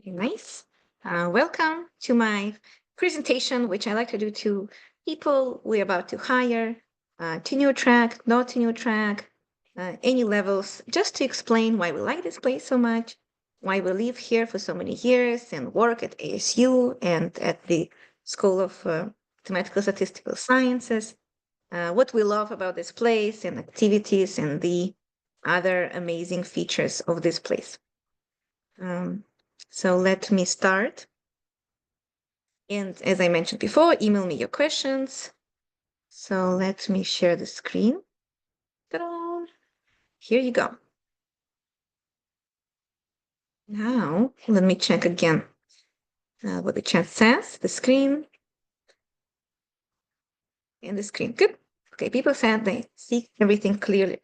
Very nice. Welcome to my presentation, which I like to do to people we're about to hire, tenure track, not tenure track, any levels, just to explain why we like this place so much, why we live here for so many years and work at ASU and at the School of Mathematical Statistical Sciences, what we love about this place and activities and the other amazing features of this place. Um, so let me start. And as I mentioned before, email me your questions. So let me share the screen. Ta-da! Here you go. Now, let me check again what the chat says. The screen and the screen. Good. Okay, people said they see everything clearly.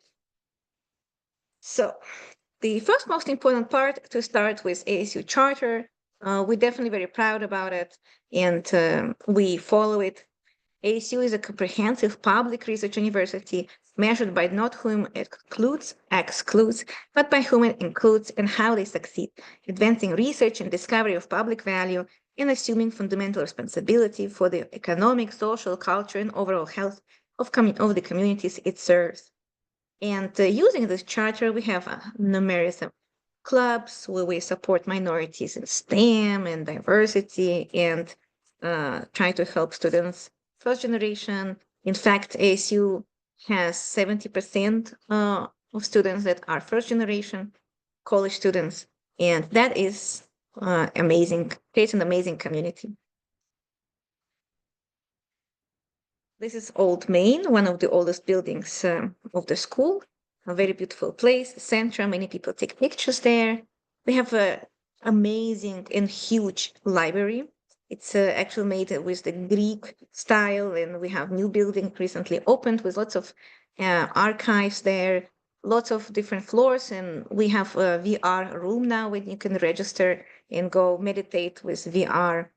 So the first most important part to start with ASU charter. We're definitely very proud about it, and we follow it. ASU is a comprehensive public research university measured by not whom it excludes, but by whom it includes and how they succeed, advancing research and discovery of public value and assuming fundamental responsibility for the economic, social, culture, and overall health of the communities it serves. And using this charter, we have numerous clubs where we support minorities in STEM and diversity and try to help students first generation. In fact, ASU has 70% of students that are first generation college students, and that is amazing. Creates an amazing community. This is Old Main, one of the oldest buildings of the school. A very beautiful place, central. Many people take pictures there. We have a amazing and huge library. It's actually made with the Greek style, and we have new building recently opened with lots of archives there, lots of different floors, and we have a VR room now where you can register and go meditate with VR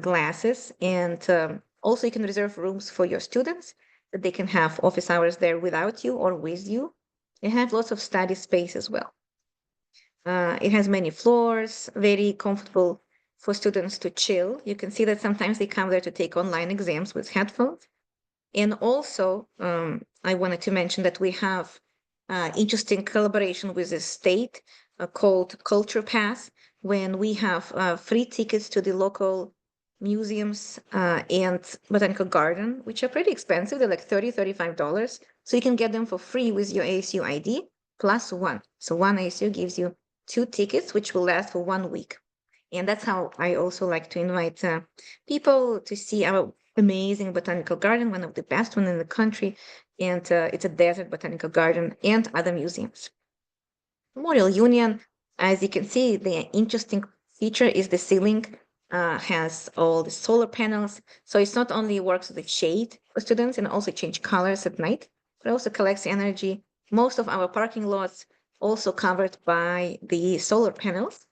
glasses. And also, you can reserve rooms for your students that they can have office hours there without you or with you. They have lots of study space as well. It has many floors, very comfortable for students to chill. You can see that sometimes they come there to take online exams with headphones. And also, I wanted to mention that we have interesting collaboration with the state called Culture Pass, when we have free tickets to the local museums and botanical garden, which are pretty expensive. They're like $35. So you can get them for free with your ASU ID plus one. So one ASU gives you two tickets, which will last for 1 week. And that's how I also like to invite people to see our amazing botanical garden, one of the best one in the country. And it's a desert botanical garden and other museums. Memorial Union, as you can see, the interesting feature is the ceiling has all the solar panels. So it's not only works with the shade for students and also change colors at night, but also collects energy. Most of our parking lots also covered by the solar panels,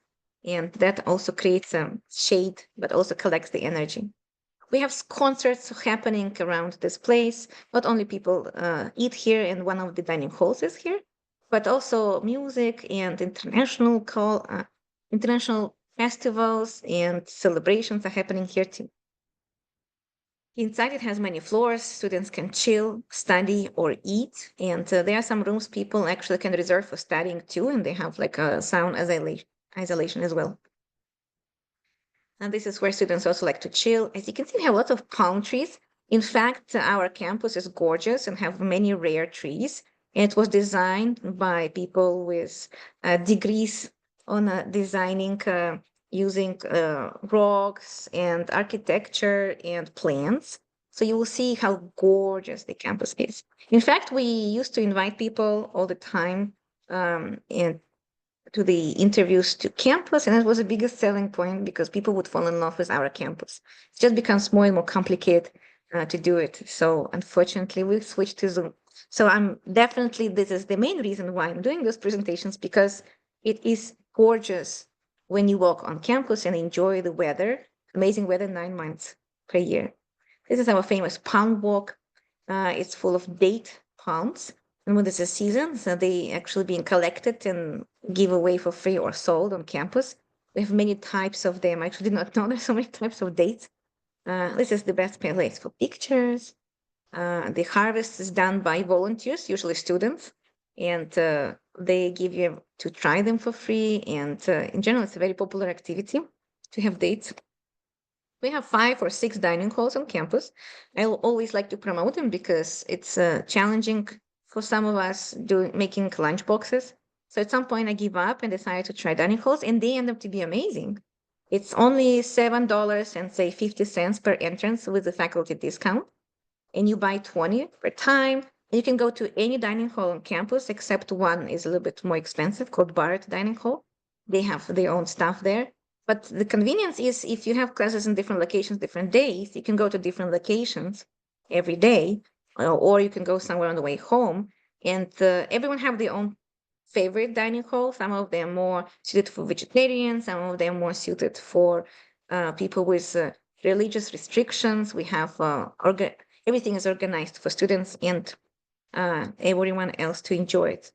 and that also creates shade, but also collects the energy. We have concerts happening around this place. Not only people eat here, and one of the dining halls is here, but also music and international festivals and celebrations are happening here too. Inside, it has many floors. Students can chill, study, or eat. And there are some rooms people actually can reserve for studying too, and they have like a sound isolation as well. And this is where students also like to chill. As you can see, we have lots of palm trees. In fact, our campus is gorgeous and have many rare trees. It was designed by people with degrees on designing using rocks and architecture and plants. So you will see how gorgeous the campus is. In fact, we used to invite people all the time and to the interviews to campus, and that was the biggest selling point because people would fall in love with our campus. It just becomes more and more complicated to do it. So unfortunately, we switched to Zoom. So I'm definitely, this is the main reason why I'm doing those presentations, because it is gorgeous when you walk on campus and enjoy the weather, amazing weather 9 months per year. This is our famous palm walk. It's full of date palms. And when there's a season, so they actually being collected and give away for free or sold on campus. We have many types of them. I actually did not know there's so many types of dates. This is the best place for pictures. The harvest is done by volunteers, usually students, and they give you to try them for free. And in general, it's a very popular activity to have dates. We have 5 or 6 dining halls on campus. I always like to promote them because it's challenging for some of us making lunch boxes. So at some point, I give up and decided to try dining halls, and they end up to be amazing. It's only $7 and say 50 cents per entrance with the faculty discount, and you buy 20 per time. You can go to any dining hall on campus, except one is a little bit more expensive called Barrett Dining Hall. They have their own staff there. But the convenience is if you have classes in different locations, different days, you can go to different locations every day, or you can go somewhere on the way home. And everyone have their own favorite dining hall. Some of them more suited for vegetarians, some of them more suited for people with religious restrictions. We have everything is organized for students and everyone else to enjoy it.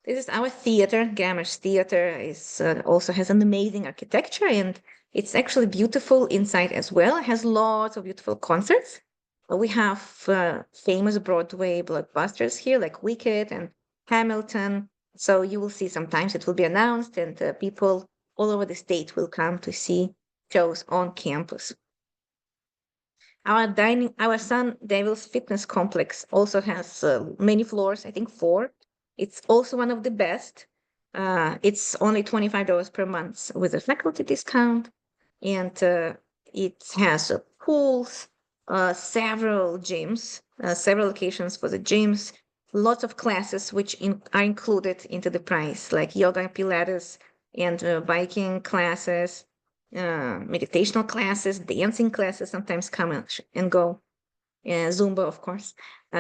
This is our theater. Gamma's theater is also has an amazing architecture, and it's actually beautiful inside as well. It has lots of beautiful concerts. We have famous Broadway blockbusters here, like Wicked and Hamilton. So you will see sometimes it will be announced, and people all over the state will come to see shows on campus. Our Sun Devils Fitness Complex also has many floors, I think 4. It's also one of the best. It's only $25 per month with a faculty discount, and it has pools, several gyms, several locations for the gyms, lots of classes which are included into the price, like yoga and Pilates and biking classes, meditational classes, dancing classes sometimes come and go, Zumba, of course.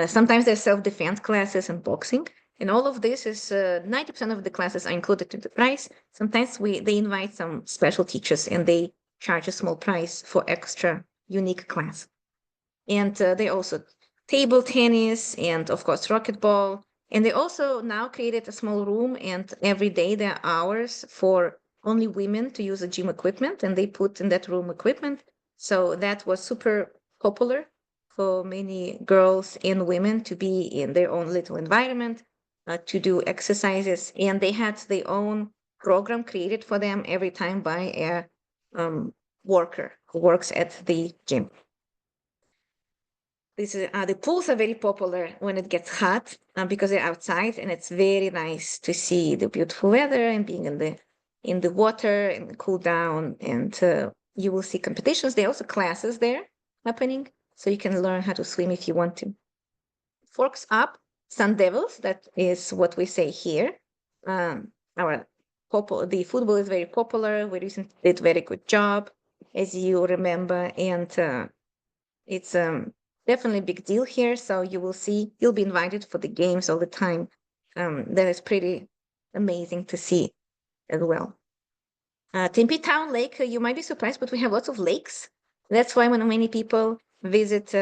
Sometimes there's self-defense classes and boxing. And all of this is 90% of the classes are included in the price. Sometimes they invite some special teachers and they charge a small price for extra unique class. And they also table tennis and of course racquetball. And they also now created a small room, and every day there are hours for only women to use the gym equipment, and they put in that room equipment. So that was super popular for many girls and women to be in their own little environment, to do exercises. And they had their own program created for them every time by a worker who works at the gym. The pools are very popular when it gets hot because they're outside, and it's very nice to see the beautiful weather and being in the water and cool down. And you will see competitions. There are also classes there happening, so you can learn how to swim if you want to. Forks Up Sun Devils, that is what we say here. The football is very popular. We recently did a very good job, as you remember, and it's definitely a big deal here. So you'll be invited for the games all the time. That is pretty amazing to see as well. Tempe Town Lake, you might be surprised, but we have lots of lakes. That's why when many people visit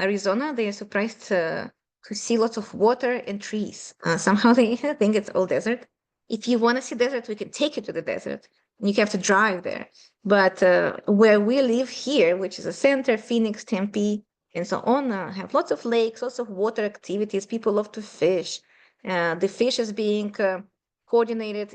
Arizona, they are surprised to see lots of water and trees. Somehow they think it's all desert. If you want to see desert, we can take you to the desert. You have to drive there. But where we live here, which is a center, Phoenix, Tempe, and so on, have lots of lakes, lots of water activities. People love to fish. The fish is being coordinated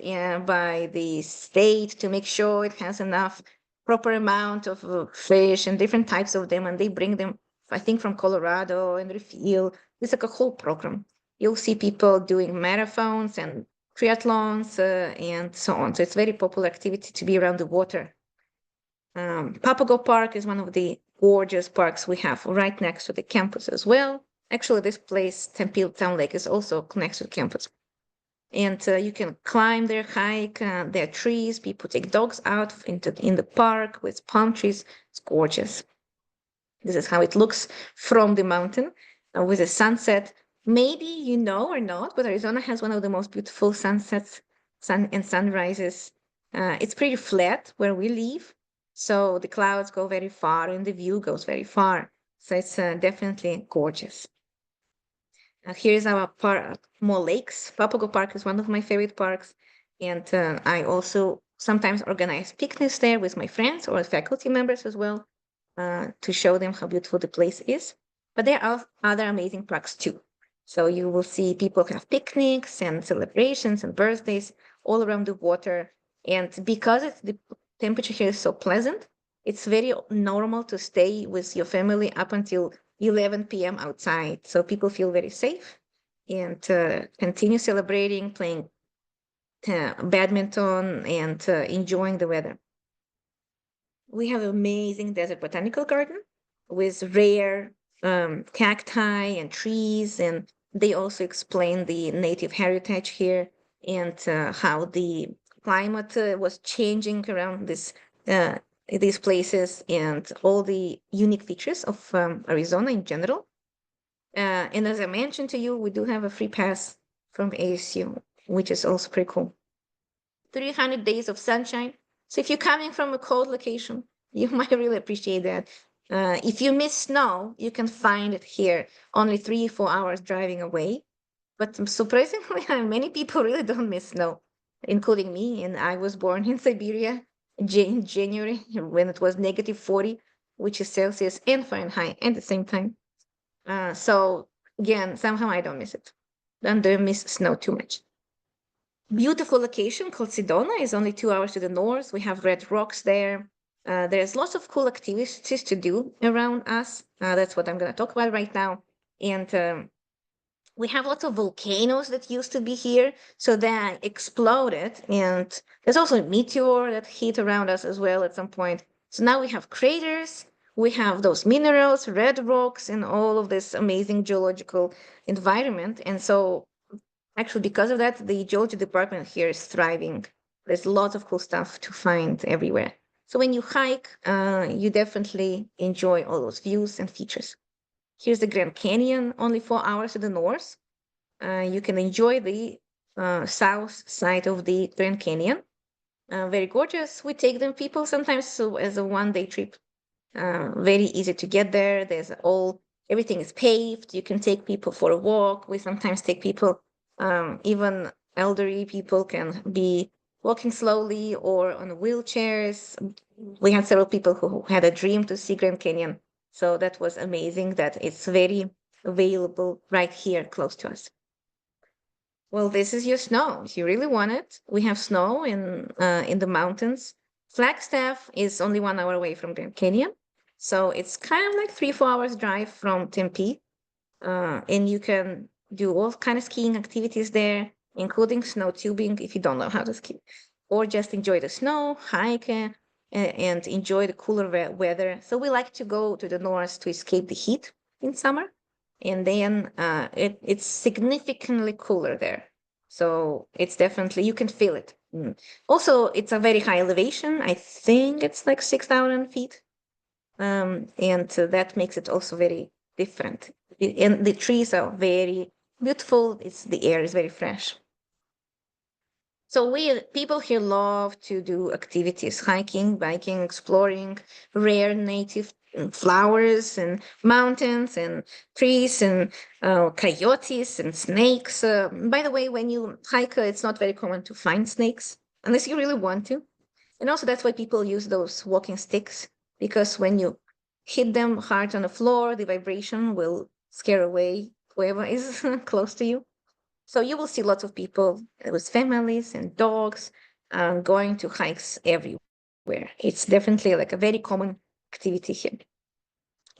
by the state to make sure it has enough proper amount of fish and different types of them, and they bring them, I think, from Colorado and refill. It's like a whole program. You'll see people doing marathons and triathlons and so on. So it's very popular activity to be around the water. Papago Park is one of the gorgeous parks we have right next to the campus as well. Actually, this place, Tempe Town Lake, is also next to the campus. And you can climb there, hike. There are trees. People take dogs out in the park with palm trees. It's gorgeous. This is how it looks from the mountain with a sunset. Maybe you know or not, but Arizona has one of the most beautiful sunsets and sunrises. It's pretty flat where we live, so the clouds go very far and the view goes very far. So it's definitely gorgeous. Here is our park, more lakes. Papago Park is one of my favorite parks. And I also sometimes organize picnics there with my friends or faculty members as well, to show them how beautiful the place is. But there are other amazing parks too. So you will see people have picnics and celebrations and birthdays all around the water. And because the temperature here is so pleasant, it's very normal to stay with your family up until 11 p.m. outside. So people feel very safe and continue celebrating, playing badminton, and enjoying the weather. We have an amazing desert botanical garden with rare cacti and trees, and they also explain the native heritage here and how the climate was changing around these places and all the unique features of Arizona in general. And as I mentioned to you, we do have a free pass from ASU, which is also pretty cool. 300 days of sunshine. So if you're coming from a cold location, you might really appreciate that. If you miss snow, you can find it here, only 3-4 hours driving away. But surprisingly, many people really don't miss snow, including me. And I was born in Siberia in January when it was -40, which is Celsius and Fahrenheit at the same time. So again, somehow I don't miss it. Don't miss snow too much. Beautiful location called Sedona is only 2 hours to the north. We have red rocks there. There's lots of cool activities to do around us. That's what I'm going to talk about right now. And we have lots of volcanoes that used to be here, so they exploded. And there's also a meteor that hit around us as well at some point. So now we have craters, we have those minerals, red rocks, and all of this amazing geological environment. And so actually, because of that, the geology department here is thriving. There's lots of cool stuff to find everywhere. So when you hike, you definitely enjoy all those views and features. Here's the Grand Canyon, only 4 hours to the north. You can enjoy the south side of the Grand Canyon. Very gorgeous. We take them people sometimes so as a one-day trip. Very easy to get there. Everything is paved. You can take people for a walk. We sometimes take people, even elderly people can be walking slowly or on wheelchairs. We had several people who had a dream to see Grand Canyon. So that was amazing that it's very available right here close to us. Well, this is your snow. If you really want it, we have snow in the mountains. Flagstaff is only 1 hour away from Grand Canyon. So it's kind of like 3-4 hours drive from Tempe. And you can do all kind of skiing activities there, including snow tubing if you don't know how to ski, or just enjoy the snow, hike, and enjoy the cooler weather. So we like to go to the north to escape the heat in summer, and then it's significantly cooler there. So it's definitely, you can feel it. Also, it's a very high elevation. I think it's like 6,000 feet. And that makes it also very different. And the trees are very beautiful. The air is very fresh. So people here love to do activities, hiking, biking, exploring rare native flowers and mountains and trees and coyotes and snakes. By the way, when you hike, it's not very common to find snakes unless you really want to. And also that's why people use those walking sticks, because when you hit them hard on the floor, the vibration will scare away whoever is close to you. So you will see lots of people with families and dogs going to hikes everywhere. It's definitely like a very common activity here.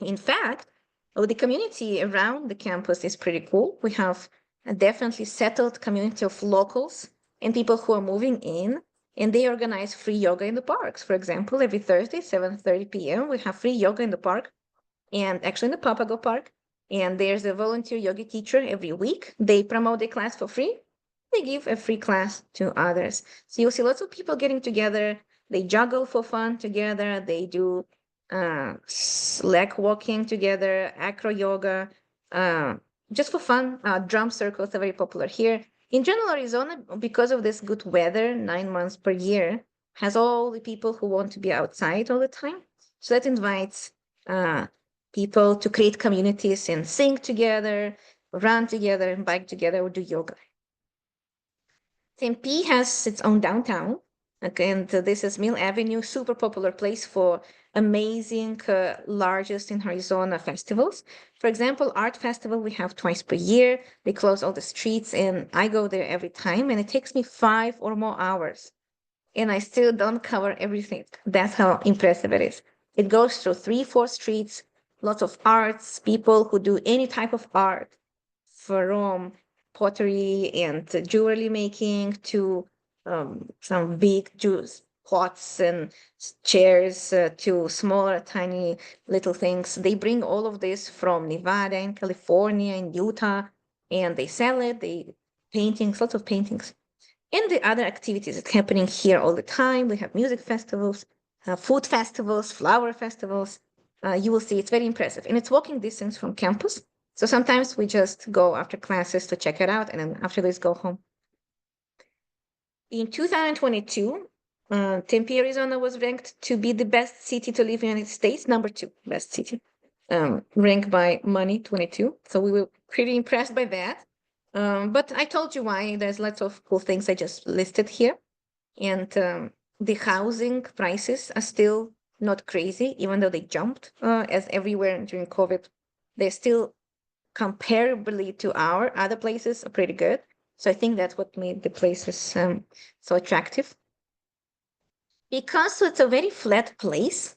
In fact, the community around the campus is pretty cool. We have a definitely settled community of locals and people who are moving in, and they organize free yoga in the parks. For example, every Thursday, 7:30 p.m., we have free yoga in the park, and actually in the Papago Park. And there's a volunteer yoga teacher every week. They promote the class for free. They give a free class to others. So you'll see lots of people getting together. They juggle for fun together. They do leg walking together, acro yoga, just for fun. Drum circles are very popular here. In general, Arizona, because of this good weather, 9 months per year, has all the people who want to be outside all the time. So that invites people to create communities and sing together, run together, and bike together, or do yoga. Tempe has its own downtown. Okay, and this is Mill Avenue, super popular place for amazing, largest in Arizona festivals. For example, Art Festival we have twice per year. They close all the streets, and I go there every time, and it takes me 5 or more hours, and I still don't cover everything. That's how impressive it is. It goes through 3, 4 streets, lots of arts, people who do any type of art, from pottery and jewelry making to some big juice pots and chairs, to smaller, tiny little things. They bring all of this from Nevada and California and Utah, and they sell it. They paintings, lots of paintings. And the other activities that's happening here all the time. We have music festivals, food festivals, flower festivals. You will see it's very impressive. And it's walking distance from campus. So sometimes we just go after classes to check it out, and then after this, go home. In 2022, Tempe, Arizona was ranked to be the best city to live in the United States, number 2 best city, ranked by Money 22. So we were pretty impressed by that. But I told you why. There's lots of cool things I just listed here. And the housing prices are still not crazy, even though they jumped as everywhere during COVID. They're still comparably to our other places are pretty good. So I think that's what made the places so attractive. Because it's a very flat place,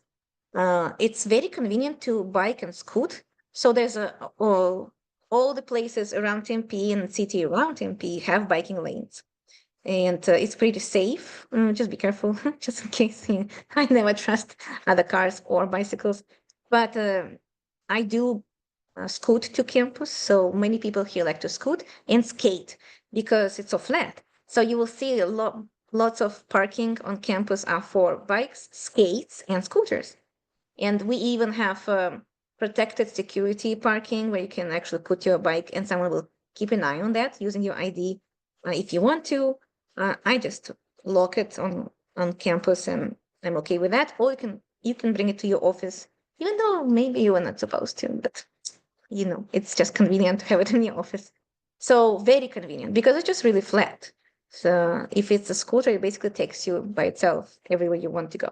it's very convenient to bike and scoot. So there's all the places around Tempe and the city around Tempe have biking lanes, and it's pretty safe. Just be careful, just in case. I never trust other cars or bicycles, but I do scoot to campus. So many people here like to scoot and skate because it's so flat. So you will see lots of parking on campus are for bikes, skates, and scooters. And we even have protected security parking where you can actually put your bike and someone will keep an eye on that using your ID if you want to. I just lock it on campus, and I'm okay with that. Or you can bring it to your office, even though maybe you are not supposed to, but it's just convenient to have it in your office. So very convenient because it's just really flat. So if it's a scooter, it basically takes you by itself everywhere you want to go.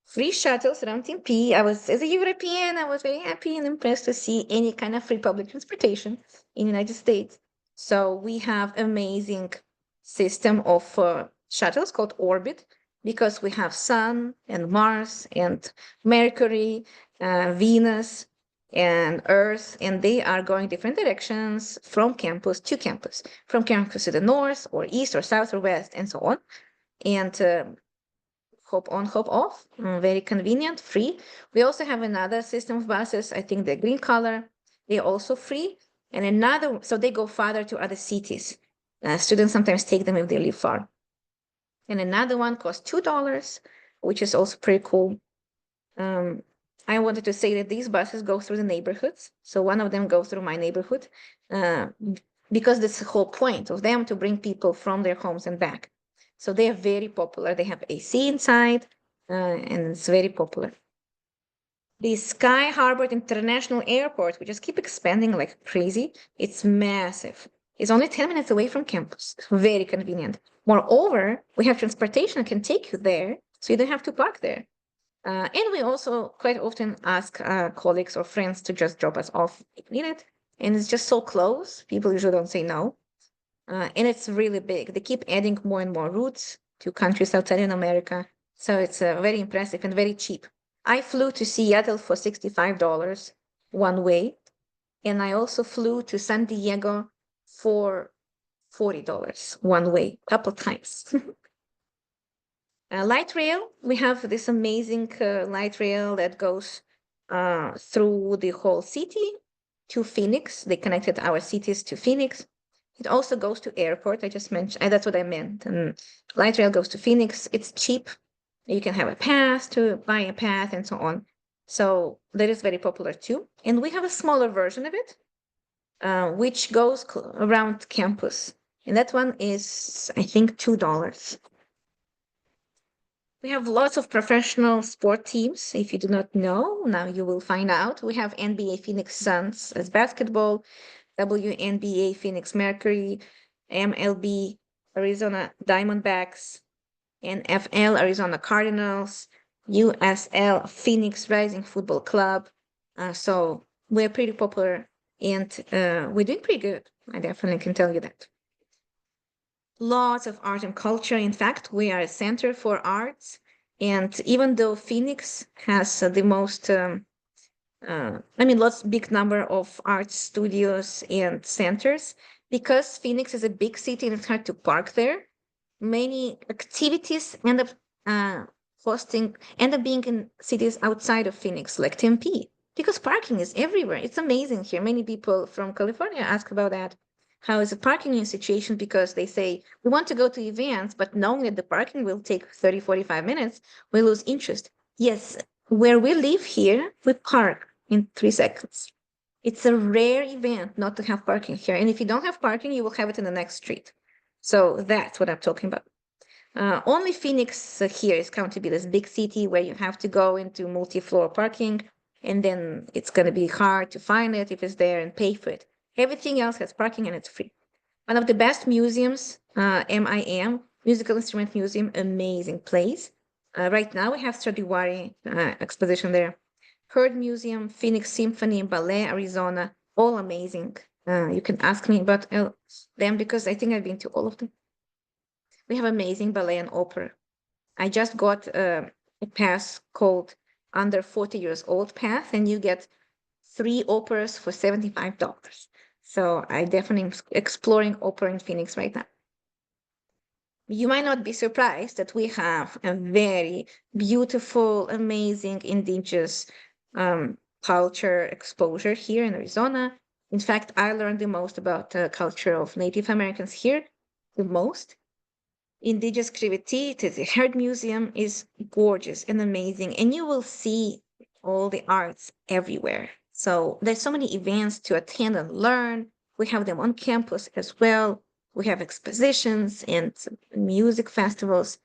Free shuttles around Tempe. As a European, I was very happy and impressed to see any kind of free public transportation in the United States. So we have amazing system of shuttles called Orbit, because we have Sun and Mars and Mercury, Venus and Earth, and they are going different directions from campus to campus, from campus to the north or east or south or west, and so on. And hop on, hop off, very convenient, free. We also have another system of buses, I think the green color, they're also free. And another, so they go farther to other cities. Students sometimes take them if they live far. And another one costs $2, which is also pretty cool. I wanted to say that these buses go through the neighborhoods. So one of them goes through my neighborhood, because that's the whole point of them, to bring people from their homes and back. So they are very popular. They have AC inside, and it's very popular. The Sky Harbor International Airport, we just keep expanding like crazy. It's massive. It's only 10 minutes away from campus. Very convenient. Moreover, we have transportation that can take you there, so you don't have to park there. And we also quite often ask colleagues or friends to just drop us off if needed. And it's just so close, people usually don't say no. And it's really big. They keep adding more and more routes to countries outside in America. So it's very impressive and very cheap. I flew to Seattle for $65 one way. And I also flew to San Diego for $40 one way, a couple times. Light rail, we have this amazing light rail that goes through the whole city to Phoenix. They connected our cities to Phoenix. It also goes to airport. I just mentioned, that's what I meant. And light rail goes to Phoenix. It's cheap. You can have a pass to buy a path and so on. So that is very popular too. And we have a smaller version of it, which goes around campus. And that one is, I think, $2. We have lots of professional sport teams. If you do not know, now you will find out. We have NBA Phoenix Suns as basketball, WNBA Phoenix Mercury, MLB Arizona Diamondbacks, NFL, Arizona Cardinals, USL, Phoenix Rising Football Club. So we're pretty popular and we're doing pretty good. I definitely can tell you that. Lots of art and culture. In fact, we are a center for arts. And even though Phoenix has the most, lots big number of art studios and centers, because Phoenix is a big city and it's hard to park there, many activities uh, end up being in cities outside of Phoenix, like Tempe, because parking is everywhere. It's amazing here. Many people from California ask about that. How is the parking situation? Because they say, we want to go to events, but knowing that the parking will take 30, 45 minutes, we lose interest. Yes, where we live here, we park in 3 seconds. It's a rare event not to have parking here. And if you don't have parking, you will have it in the next street. So that's what I'm talking about. Only Phoenix here is counted to be this big city where you have to go into multi-floor parking, and then it's going to be hard to find it if it's there and pay for it. Everything else has parking and it's free. One of the best museums, MIM, Musical Instrument Museum, amazing place. Right now we have Stradivari exposition there. Heard Museum, Phoenix Symphony, Ballet, Arizona, all amazing. You can ask me about them because I think I've been to all of them. We have amazing ballet and opera. I just got a pass called Under 40 Years Old Pass, and you get 3 operas for $75. So I definitely exploring opera in Phoenix right now. You might not be surprised that we have a very beautiful, amazing indigenous culture exposure here in Arizona. In fact, I learned the most about the culture of Native Americans here, the most. Indigenous Creativity, the Heart Museum is gorgeous and amazing, and you will see all the arts everywhere. So there's so many events to attend and learn. We have them on campus as well. We have expositions and music festivals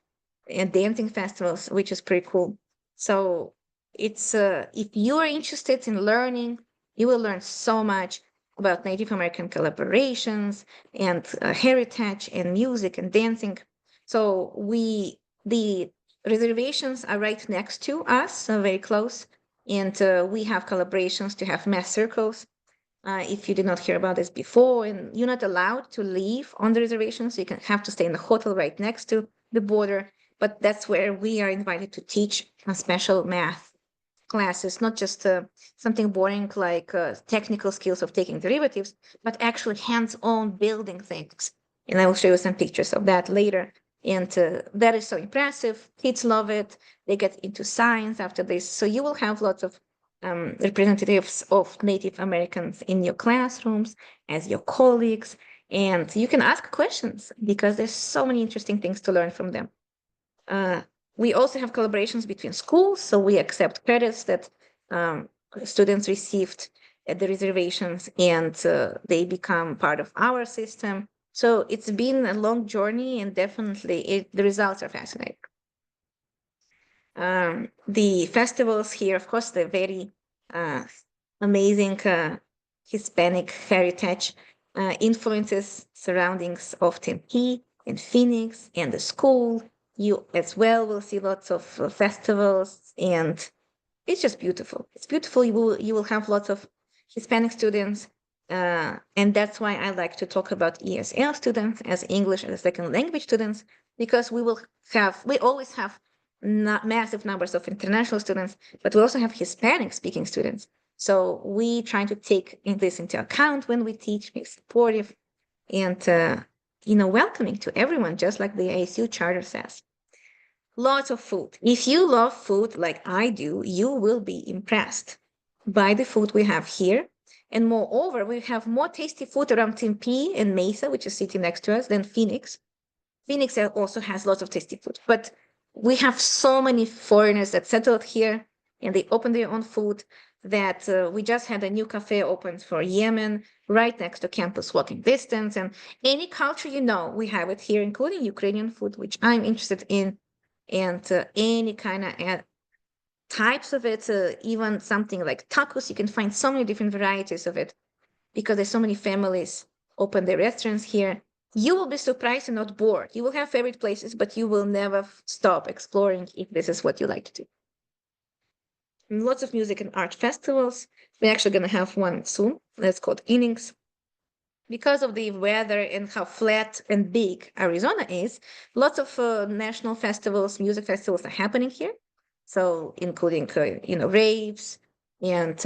and dancing festivals, which is pretty cool. So it's if you are interested in learning, you will learn so much about Native American collaborations and heritage and music and dancing. So the reservations are right next to us, so very close, and we have collaborations to have mass circles. If you did not hear about this before, and you're not allowed to leave on the reservation, so you can have to stay in the hotel right next to the border. But that's where we are invited to teach special math classes, not just something boring like technical skills of taking derivatives, but actually hands-on building things. And I will show you some pictures of that later. And that is so impressive. Kids love it. They get into science after this. So you will have lots of representatives of Native Americans in your classrooms as your colleagues. And you can ask questions because there's so many interesting things to learn from them. We also have collaborations between schools, so we accept credits that students received at the reservations, and they become part of our system. So it's been a long journey, and definitely the results are fascinating. The festivals here, of course, they're very amazing Hispanic heritage influences surroundings of Tempe and Phoenix and the school. You as well will see lots of festivals, and it's just beautiful. It's beautiful. You will have lots of Hispanic students, and that's why I like to talk about ESL students as English as a second language students, because we always have not massive numbers of international students, but we also have Hispanic speaking students. So we try to take this into account when we teach, be supportive, and welcoming to everyone, just like the ASU charter says. Lots of food. If you love food like I do, you will be impressed by the food we have here. And moreover, we have more tasty food around Tempe and Mesa, which is sitting next to us, than Phoenix. Phoenix also has lots of tasty food, but we have so many foreigners that settled here and they open their own food that we just had a new cafe opened for Yemen right next to campus walking distance. And any culture we have it here, including Ukrainian food, which I'm interested in, and any kind of types of it, even something like tacos. You can find so many different varieties of it because there's so many families open their restaurants here. You will be surprised and not bored. You will have favorite places, but you will never stop exploring if this is what you like to do. And lots of music and art festivals. We're actually going to have one soon. That's called Innings. Because of the weather and how flat and big Arizona is, lots of national festivals, music festivals are happening here. So, including raves and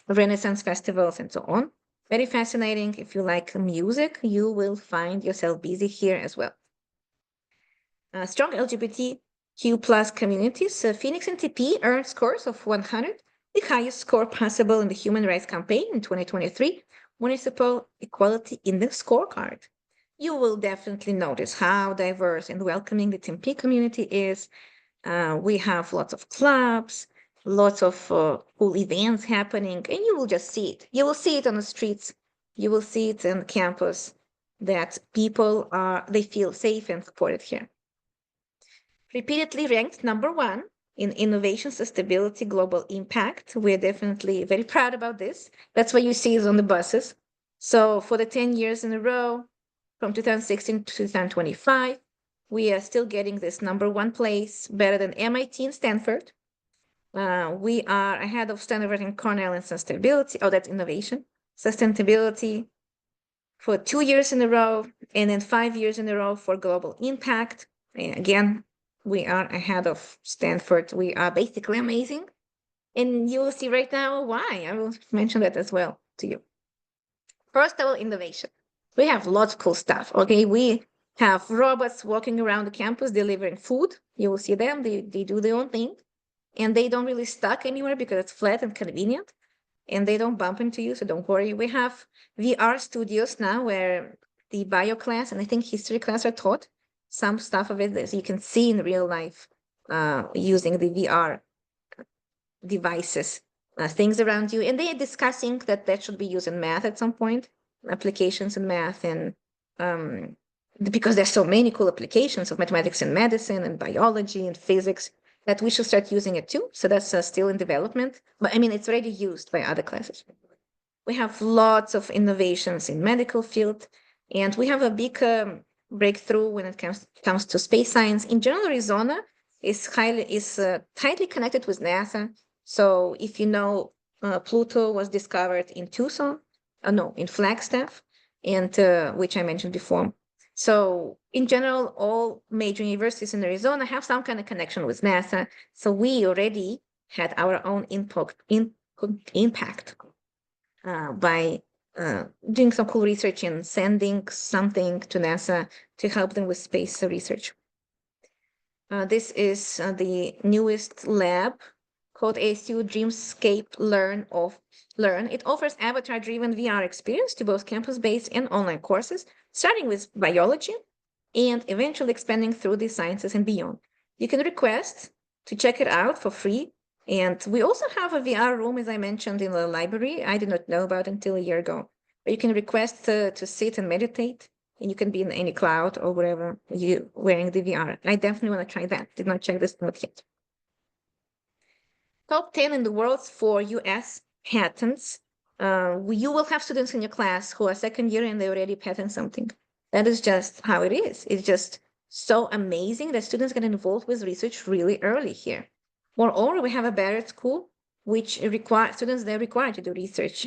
Renaissance festivals and so on. Very fascinating. If you like music, you will find yourself busy here as well. Strong LGBTQ plus communities. Phoenix and TP earned scores of 100, the highest score possible in the Human Rights Campaign in 2023 Municipal Equality Index scorecard. You will definitely notice how diverse and welcoming the Tempe community is. We have lots of clubs, lots of cool events happening, and you will just see it. You will see it on the streets. You will see it on campus that they feel safe and supported here. Repeatedly ranked number one in innovation, sustainability, global impact. We're definitely very proud about this. That's why you see it on the buses. So for the 10 years in a row, from 2016 to 2025, we are still getting this number one place, better than MIT and Stanford. We are ahead of Stanford and Cornell in sustainability. Oh, that's innovation. Sustainability for 2 years in a row, and then 5 years in a row for global impact. And again, we are ahead of Stanford. We are basically amazing. And you will see right now why. I will mention that as well to you. First of all, innovation. We have lots of cool stuff. Okay, we have robots walking around the campus delivering food. You will see them. They do their own thing. And they don't really stuck anywhere because it's flat and convenient. And they don't bump into you, so don't worry. We have VR studios now where the bio class and I think history class are taught. Some stuff of it that you can see in real life using the VR devices, things around you. And they are discussing that should be used in math at some point, applications in math. And because there's so many cool applications of mathematics and medicine and biology and physics that we should start using it too. So that's still in development. But I mean, it's already used by other classes. We have lots of innovations in medical field, and we have a big breakthrough when it comes to space science. In general, Arizona is tightly connected with NASA. So if you know, Pluto was discovered in Tucson, no, in Flagstaff, and which I mentioned before. So in general, all major universities in Arizona have some kind of connection with NASA. So we already had our own impact by doing some cool research and sending something to NASA to help them with space research. This is the newest lab called ASU Dreamscape Learn. It offers avatar-driven VR experience to both campus-based and online courses, starting with biology and eventually expanding through the sciences and beyond. You can request to check it out for free. And we also have a VR room, as I mentioned, in the library. I did not know about until a year ago. But you can request to sit and meditate, and you can be in any cloud or wherever you wearing the VR. I definitely want to try that. Did not check this out yet. Top 10 in the world for US patents. You will have students in your class who are second year and they already patent something. That is just how it is. It's just so amazing that students get involved with research really early here. Moreover, we have a Barrett School, which require students, they're required to do research,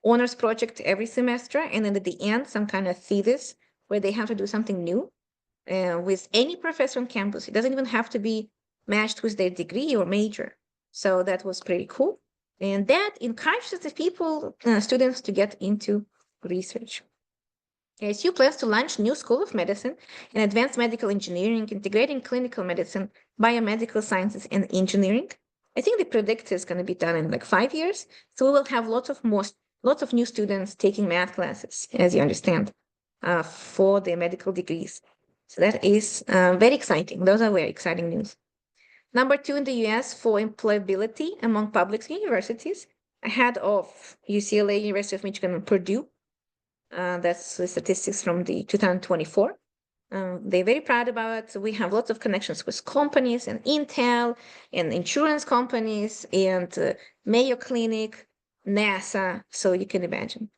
honors project every semester, and then at the end, some kind of thesis where they have to do something new with any professor on campus. It doesn't even have to be matched with their degree or major. So that was pretty cool. And that encourages the students to get into research. ASU plans to launch new School of Medicine and Advanced Medical Engineering, integrating clinical medicine, biomedical sciences, and engineering. I think they predict it's going to be done in like 5 years. So we will have lots of new students taking math classes, as you understand, for their medical degrees. So that is very exciting. Those are very exciting news. Number 2 in the US for employability among public universities, ahead of UCLA, University of Michigan, and Purdue. That's the statistics from the 2024. They're very proud about it. We have lots of connections with companies and Intel and insurance companies and Mayo Clinic, NASA, so you can imagine.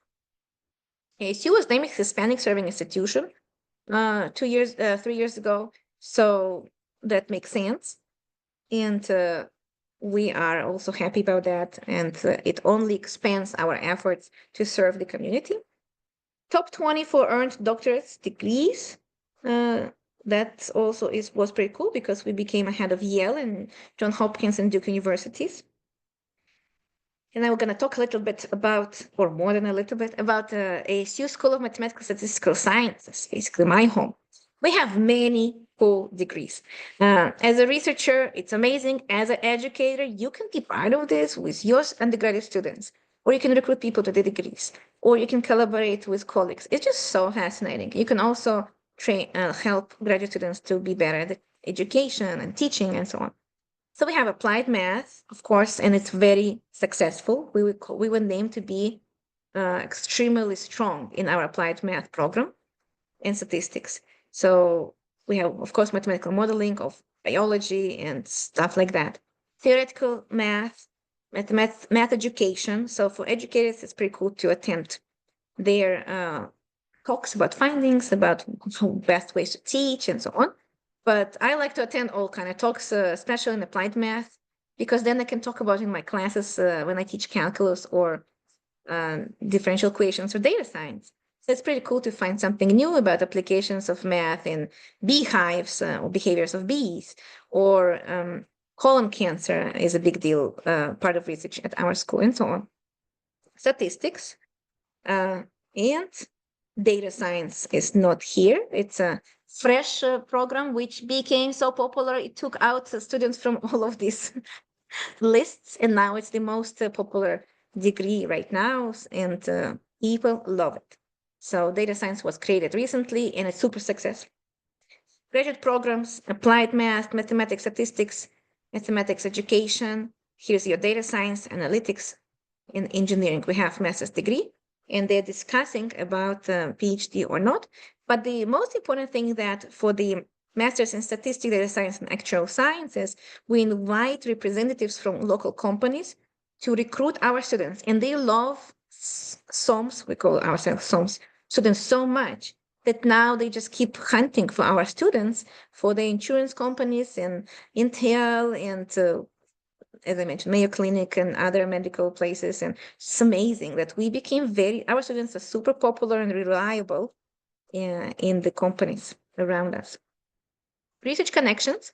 ASU was named Hispanic Serving Institution 3 years ago. So that makes sense. And we are also happy about that. And it only expands our efforts to serve the community. Top 20 for earned doctorate degrees. That also was pretty cool because we became ahead of Yale and Johns Hopkins and Duke universities. And now we're going to talk a little bit about, or more than a little bit, about ASU School of Mathematical Statistical Sciences, basically my home. We have many cool degrees. As a researcher, it's amazing. As an educator, you can be part of this with your undergraduate students, or you can recruit people to the degrees, or you can collaborate with colleagues. It's just so fascinating. You can also help graduate students to be better at education and teaching and so on. So we have applied math, of course, and it's very successful. We were named to be extremely strong in our applied math program and statistics. So we have, of course, mathematical modeling of biology and stuff like that. Theoretical math, math education. So for educators, it's pretty cool to attend their talks about findings, about how best ways to teach and so on. But I like to attend all kind of talks, especially in applied math, because then I can talk about in my classes when I teach calculus or differential equations or data science. So it's pretty cool to find something new about applications of math in beehives or behaviors of bees, or colon cancer is a big deal, part of research at our school, and so on. Statistics and data science is not here. It's a fresh program which became so popular. It took out students from all of these lists, and now it's the most popular degree right now, and people love it. So data science was created recently, and it's super successful. Graduate programs, applied math, mathematics, statistics, mathematics education. Here's your data science, analytics, and engineering. We have master's degree, and they're discussing about PhD or not. But the most important thing that for the master's in statistics, data science, and actual sciences, we invite representatives from local companies to recruit our students. And they love SOMs, we call ourselves SOMs, students so much that now they just keep hunting for our students for the insurance companies and Intel and as I mentioned, Mayo Clinic and other medical places. And it's amazing that we became our students are super popular and reliable in the companies around us. Research connections.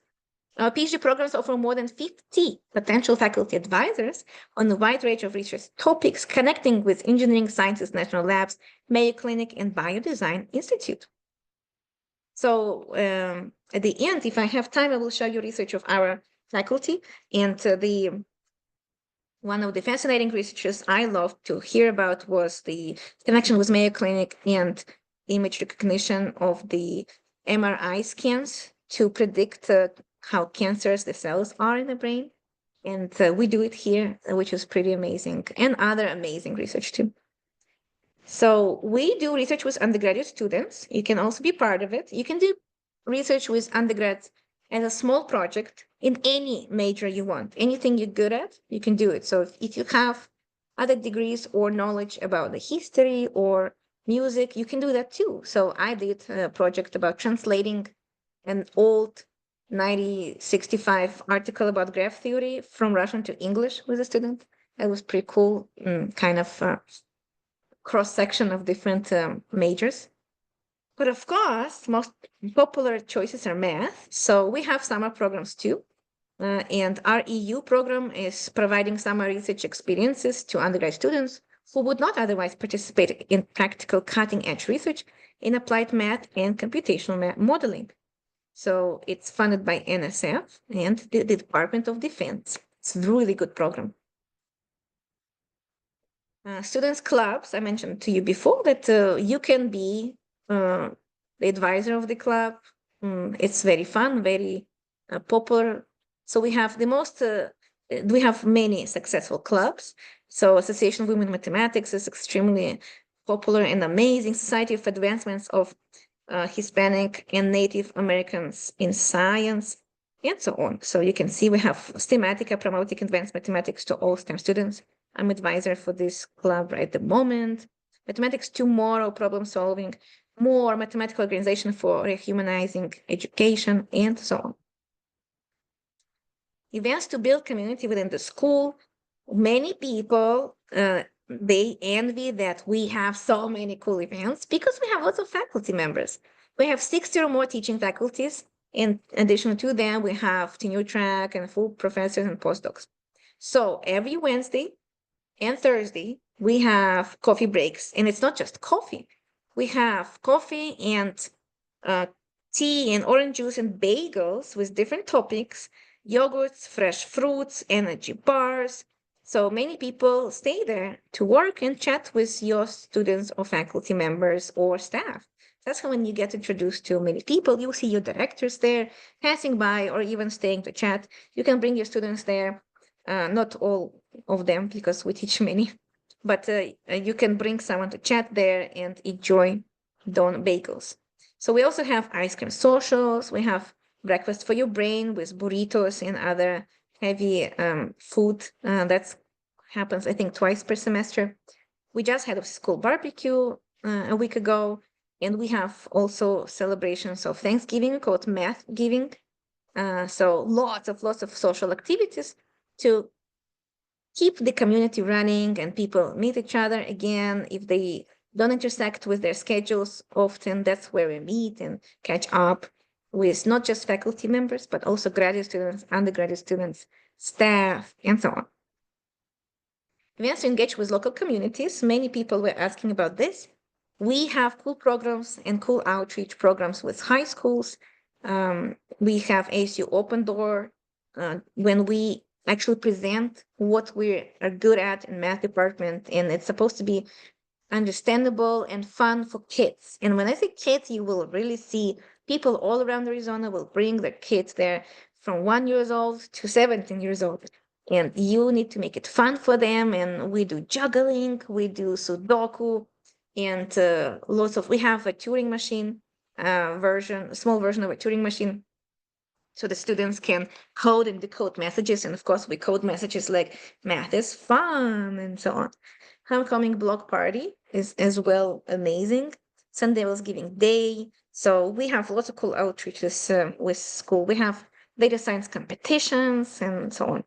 Our PhD programs offer more than 50 potential faculty advisors on a wide range of research topics, connecting with engineering sciences, national labs, Mayo Clinic, and Biodesign Institute. So at the end, if I have time, I will show you research of our faculty. And one of the fascinating researches I loved to hear about was the connection with Mayo Clinic and image recognition of the MRI scans to predict how cancerous the cells are in the brain. And we do it here, which is pretty amazing, and other amazing research too. So we do research with undergraduate students. You can also be part of it. You can do research with undergrads as a small project in any major you want. Anything you're good at, you can do it. So if you have other degrees or knowledge about the history or music, you can do that too. So I did a project about translating an old 1965 article about graph theory from Russian to English with a student. That was pretty cool, kind of cross-section of different majors. But of course, most popular choices are math. So we have summer programs too. And our EU program is providing summer research experiences to undergrad students who would not otherwise participate in practical cutting-edge research in applied math and computational modeling. So it's funded by NSF and the Department of Defense. It's a really good program. Students clubs, I mentioned to you before that you can be the advisor of the club. It's very fun, very popular. So we have we have many successful clubs. So Association of Women in Mathematics is extremely popular and amazing. Society of Advancements of Hispanic and Native Americans in Science, and so on. So you can see we have Schematica promoting advanced mathematics to all STEM students. I'm advisor for this club right at the moment. Mathematics Tomorrow, problem solving more mathematical organization for rehumanizing education, and so on. Events to build community within the school. Many people, they envy that we have so many cool events because we have lots of faculty members. We have 60 or more teaching faculties. In addition to them, we have tenure track and full professors and postdocs. So every Wednesday and Thursday, we have coffee breaks. And it's not just coffee. We have coffee and uh, tea and orange juice and bagels with different topics, yogurts, fresh fruits, energy bars. So many people stay there to work and chat with your students or faculty members or staff. That's how when you get introduced to many people, you'll see your directors there passing by or even staying to chat. You can bring your students there, not all of them because we teach many, but you can bring someone to chat there and enjoy Don bagels. So we also have ice cream socials. We have breakfast for your brain with burritos and other heavy food. That happens, I think, twice per semester. We just had a school barbecue a week ago, and we have also celebrations of Thanksgiving called Math Giving. So lots of social activities to keep the community running and people meet each other again. If they don't intersect with their schedules, often that's where we meet and catch up with not just faculty members, but also graduate students, undergraduate students, staff, and so on. Events to engage with local communities. Many people were asking about this. We have cool programs and cool outreach programs with high schools. We have ASU Open Door when we actually present what we are good at in math department, and it's supposed to be understandable and fun for kids. And when I say kids, you will really see people all around Arizona will bring their kids there from 1 year old to 17 years old. And you need to make it fun for them. And we do juggling, we do Sudoku, and we have a Turing machine version, a small version of a Turing machine. So the students can code and decode messages. And of course, we code messages like math is fun and so on. Homecoming block party is as well amazing. Sunday was giving day. So we have lots of cool outreaches with school. We have data science competitions and so on.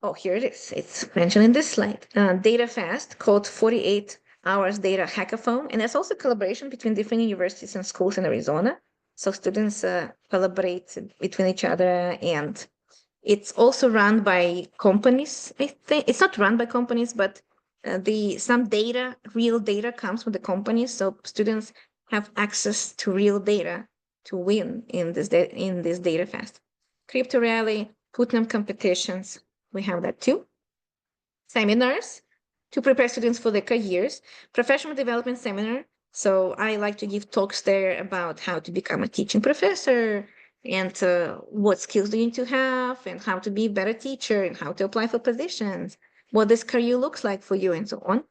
Oh, here it is. It's mentioned in this slide. Data Fast called 48 Hours Data Hackathon. And it's also collaboration between different universities and schools in Arizona. So students collaborate between each other, and it's also run by companies. I think it's not run by companies, but some data, real data comes from the companies. So students have access to real data to win in this data fast. Crypto rally, Putnam competitions, we have that too. Seminars to prepare students for their careers, professional development seminar. So I like to give talks there about how to become a teaching professor and what skills do you need to have and how to be a better teacher and how to apply for positions, what this career looks like for you and so on.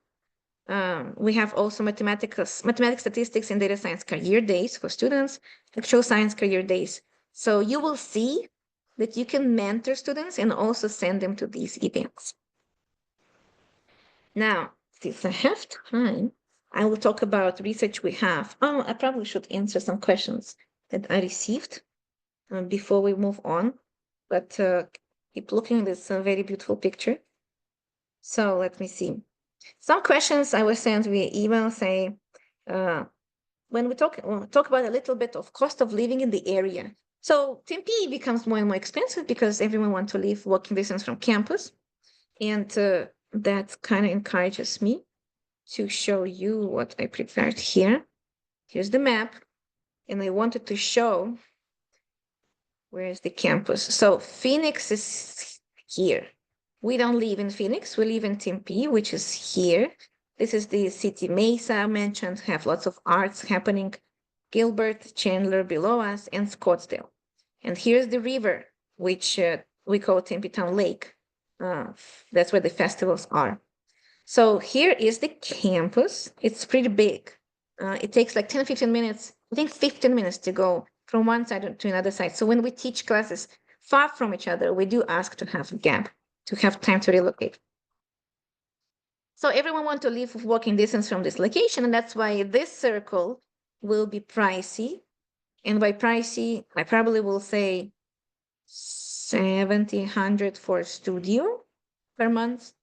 We have also mathematics, statistics, and data science career days for students, actual science career days. So you will see that you can mentor students and also send them to these events. Now, since I have time, I will talk about research we have. Oh, I probably should answer some questions that I received before we move on, but keep looking at this very beautiful picture. So let me see. Some questions I was sent via email say, when we talk about a little bit of cost of living in the area. So Tempe becomes more and more expensive because everyone wants to live walking distance from campus. And that kind of encourages me to show you what I prepared here. Here's the map. And I wanted to show where is the campus. So Phoenix is here. We don't live in Phoenix. We live in Tempe, which is here. This is the city Mesa I mentioned, have lots of arts happening. Gilbert, Chandler below us, and Scottsdale. And here's the river, which we call Tempe Town Lake. That's where the festivals are. So here is the campus. It's pretty big. It takes like 10, 15 minutes, I think 15 minutes to go from one side to another side. So when we teach classes far from each other, we do ask to have a gap, to have time to relocate. So everyone want to live walking distance from this location, and that's why this circle will be pricey. And by pricey, I probably will say 1,700 for a studio per month.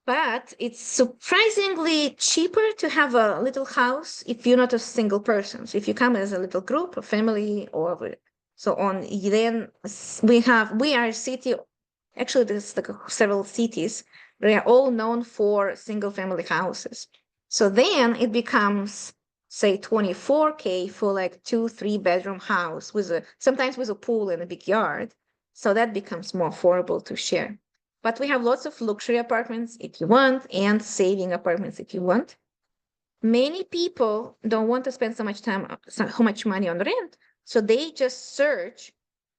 But it's surprisingly cheaper to have a little house if you're not a single person. So if you come as a little group, a family, or so on, then we are a city. Actually, there's like several cities. They are all known for single family houses. So then it becomes, say, 24K for like 2-3 bedroom house with sometimes with a pool and a big yard. So that becomes more affordable to share. But we have lots of luxury apartments if you want, and saving apartments if you want. Many people don't want to spend so much time, so much money on rent, so they just search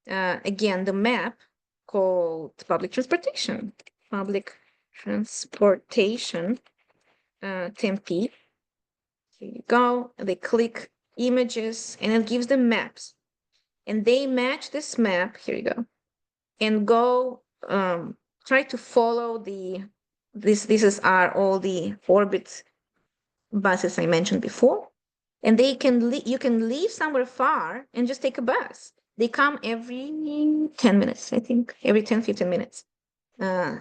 again the map called public transportation. Public transportation, Tempe. Here you go. They click images, and it gives them maps, and they match this map. Here you go, and go try to follow this are all the orbit buses I mentioned before. And you can leave somewhere far and just take a bus. They come every 10 minutes, I think, every 10-15 minutes.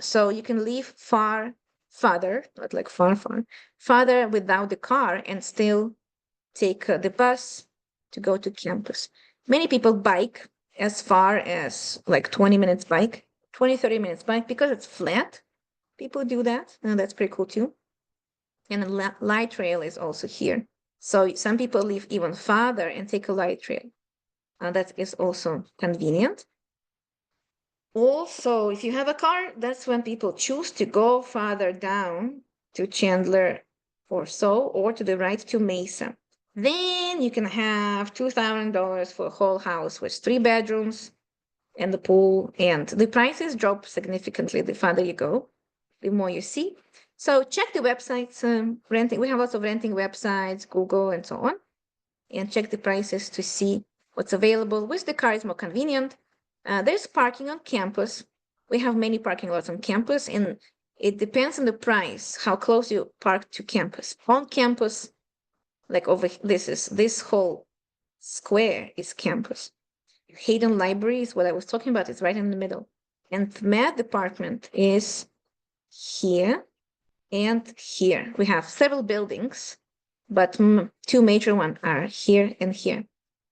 So you can leave farther, not like farther without the car and still take the bus to go to campus. Many people bike as far as like 20 minutes bike, 20-30 minutes bike, because it's flat. People do that, and that's pretty cool too. And a light rail is also here. So some people live even farther and take a light rail. That is also convenient. Also, if you have a car, that's when people choose to go farther down to Chandler or so, or to the right to Mesa. Then you can have $2,000 for a whole house with 3 bedrooms and the pool, and the prices drop significantly the farther you go, the more you see. So check the websites, renting. We have lots of renting websites, Google, and so on, and check the prices to see what's available. With the car, it's more convenient. There's parking on campus. We have many parking lots on campus, and it depends on the price, how close you park to campus. On campus, like over this whole square is campus. Hayden Library is what I was talking about. It's right in the middle. And the math department is here and here. We have several buildings, but two major ones are here and here.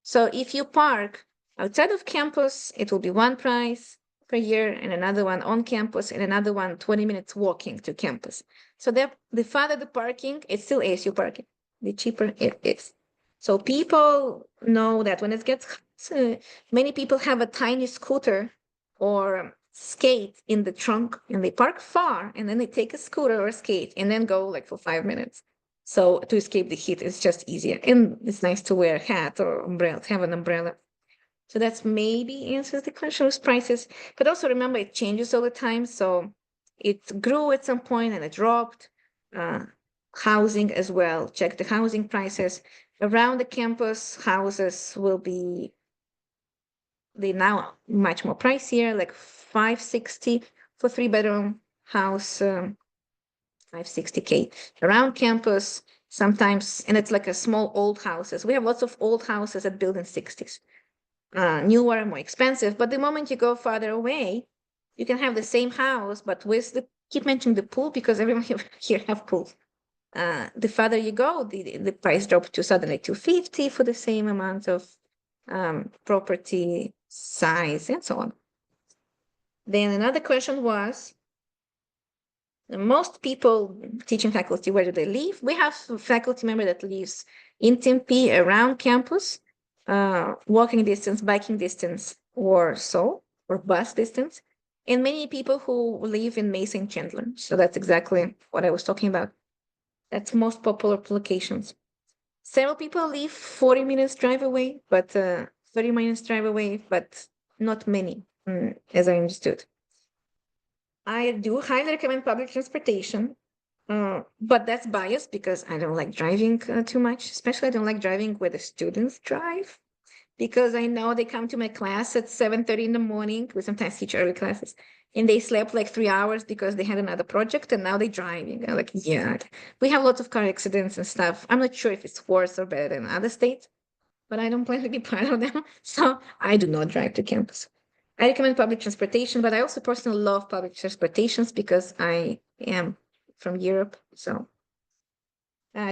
So if you park outside of campus, it will be one price per year, and another one on campus, and another one 20 minutes walking to campus. So the farther the parking, it's still ASU parking. The cheaper it is. So people know that when it gets many people have a tiny scooter or skate in the trunk, and they park far, and then they take a scooter or a skate and then go like for 5 minutes. So to escape the heat, it's just easier. And it's nice to wear a hat or umbrella, have an umbrella. So that's maybe answers the question with prices. But also remember, it changes all the time. So it grew at some point and it dropped. Housing as well. Check the housing prices. Around the campus, houses will be they now much more pricier, like 560 for 3 bedroom house, 560K around campus sometimes, and it's like a small old houses. We have lots of old houses that built in 60s. Newer, more expensive, but the moment you go farther away, you can have the same house, but with keep mentioning the pool because everyone here have pools. The farther you go, the price drops to suddenly 250 for the same amount of property size and so on. Then another question was, most people, teaching faculty, where do they live? We have a faculty member that lives in Tempe around campus, walking distance, biking distance, or so, or bus distance. And many people who live in Mesa and Chandler. So that's exactly what I was talking about. That's most popular locations. Several people live 40 minutes drive away, but 30 minutes drive away, but not many, as I understood. I do highly recommend public transportation, but that's biased because I don't like driving too much. Especially I don't like driving where the students drive because I know they come to my class at 7:30 in the morning. We sometimes teach early classes, and they slept like 3 hours because they had another project, and now they're driving. I'm like, yeah, we have lots of car accidents and stuff. I'm not sure if it's worse or better than other states, but I don't plan to be part of them. So I do not drive to campus. I recommend public transportation, but I also personally love public transportations because I am from Europe. So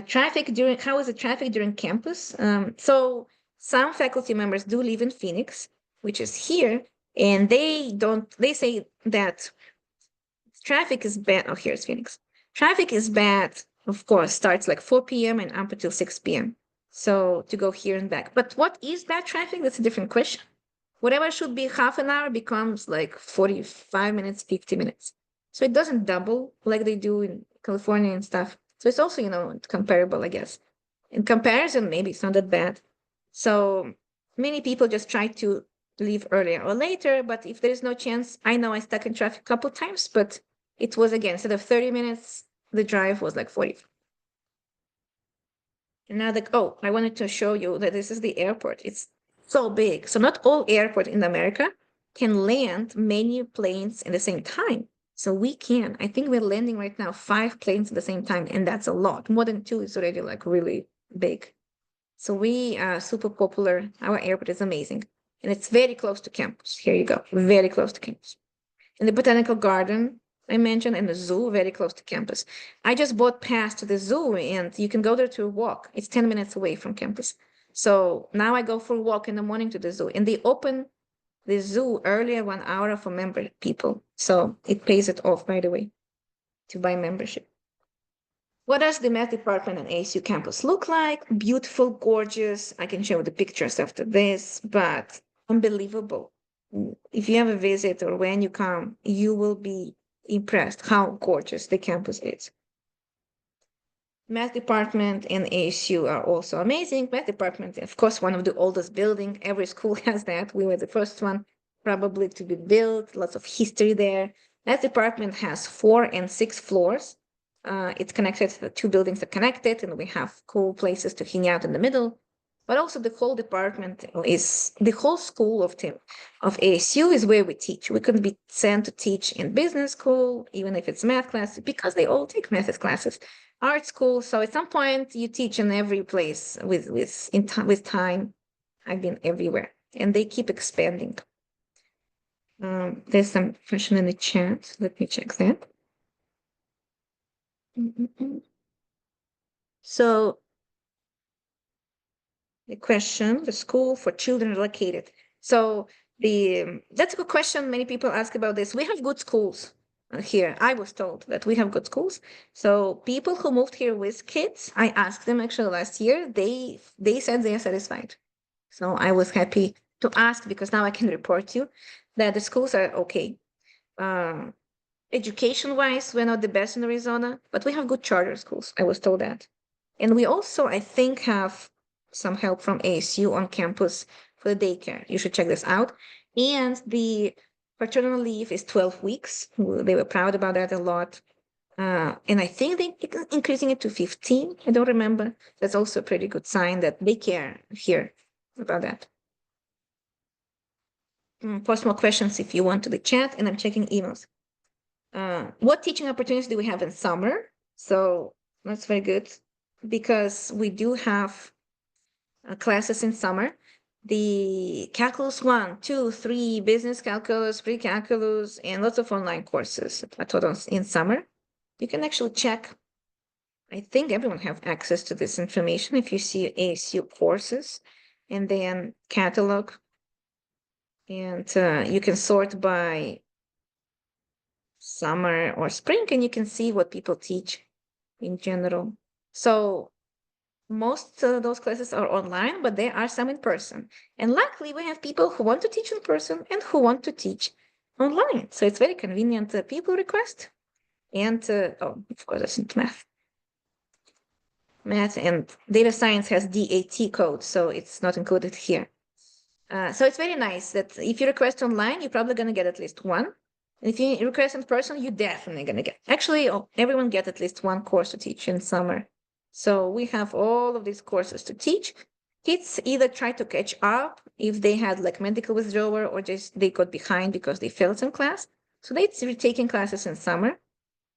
traffic during how is the traffic during campus? So some faculty members do live in Phoenix, which is here, and they say that traffic is bad. Oh, here's Phoenix. Traffic is bad, of course, starts like 4 p.m. and up until 6 p.m. So to go here and back. But what is bad traffic? That's a different question. Whatever should be half an hour becomes like 45 minutes, 50 minutes. So it doesn't double like they do in California and stuff. So it's also, comparable, I guess. In comparison, maybe it's not that bad. So many people just try to leave earlier or later, but if there's no chance, I know I stuck in traffic a couple times, but it was again, instead of 30 minutes, the drive was like 40. And now I wanted to show you that this is the airport. It's so big. So not all airport in America can land many planes at the same time. So we can. I think we're landing right now 5 planes at the same time, and that's a lot. More than 2 is already like really big. So we are super popular. Our airport is amazing. And it's very close to campus. Here you go. Very close to campus. In the botanical garden, I mentioned, and the zoo, very close to campus. I just bought pass to the zoo, and you can go there to walk. It's 10 minutes away from campus. So now I go for a walk in the morning to the zoo, and they open the zoo earlier 1 hour for member people. So it pays it off, by the way, to buy membership. What does the math department and ASU campus look like? Beautiful, gorgeous. I can show the pictures after this, but unbelievable. If you ever visit or when you come, you will be impressed how gorgeous the campus is. Math department and ASU are also amazing. Math department, of course, one of the oldest building. Every school has that. We were the first one probably to be built. Lots of history there. Math department has 4 and 6 floors. It's connected. The 2 buildings are connected, and we have cool places to hang out in the middle. But also the whole department is the whole school of ASU is where we teach. We couldn't be sent to teach in business school, even if it's math classes, because they all take math classes. Art school. So at some point you teach in every place with time. I've been everywhere, and they keep expanding. There's some question in the chat. Let me check that. So the question, the school for children relocated. So that's a good question. Many people ask about this. We have good schools here. I was told that we have good schools. So people who moved here with kids, I asked them actually last year, they said they are satisfied. So I was happy to ask because now I can report you that the schools are okay. Education-wise, we're not the best in Arizona, but we have good charter schools. I was told that. And we also, I think, have some help from ASU on campus for the daycare. You should check this out. And the paternal leave is 12 weeks. They were proud about that a lot. And I think they're increasing it to 15. I don't remember. That's also a pretty good sign that they care here about that. Post more questions if you want to the chat, and I'm checking emails. What teaching opportunities do we have in summer? So that's very good because we do have classes in summer. The calculus 1, 2, 3, business calculus, pre-calculus, and lots of online courses in summer. You can actually check. I think everyone have access to this information if you see ASU courses and then catalog. And you can sort by summer or spring, and you can see what people teach in general. So most of those classes are online, but there are some in person. And luckily, we have people who want to teach in person and who want to teach online. So it's very convenient. People request. And, of course, that's not math. Math and data science has DAT code, so it's not included here. So it's very nice that if you request online, you're probably going to get at least one. And if you request in person, you're definitely going to get. Actually, everyone gets at least one course to teach in summer. So we have all of these courses to teach. kids either try to catch up if they had like medical withdrawal or just they got behind because they failed some class. So they're taking classes in summer,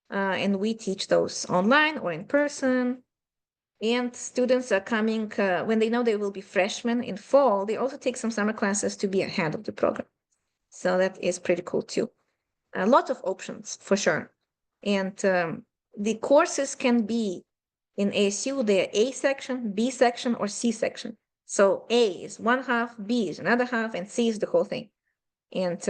and we teach those online or in person. And students are coming when they know they will be freshmen in fall. They also take some summer classes to be ahead of the program. So that is pretty cool too. A lot of options for sure. And the courses can be in ASU, they're A section, B section, or C section. So A is one half, B is another half, and C is the whole thing. And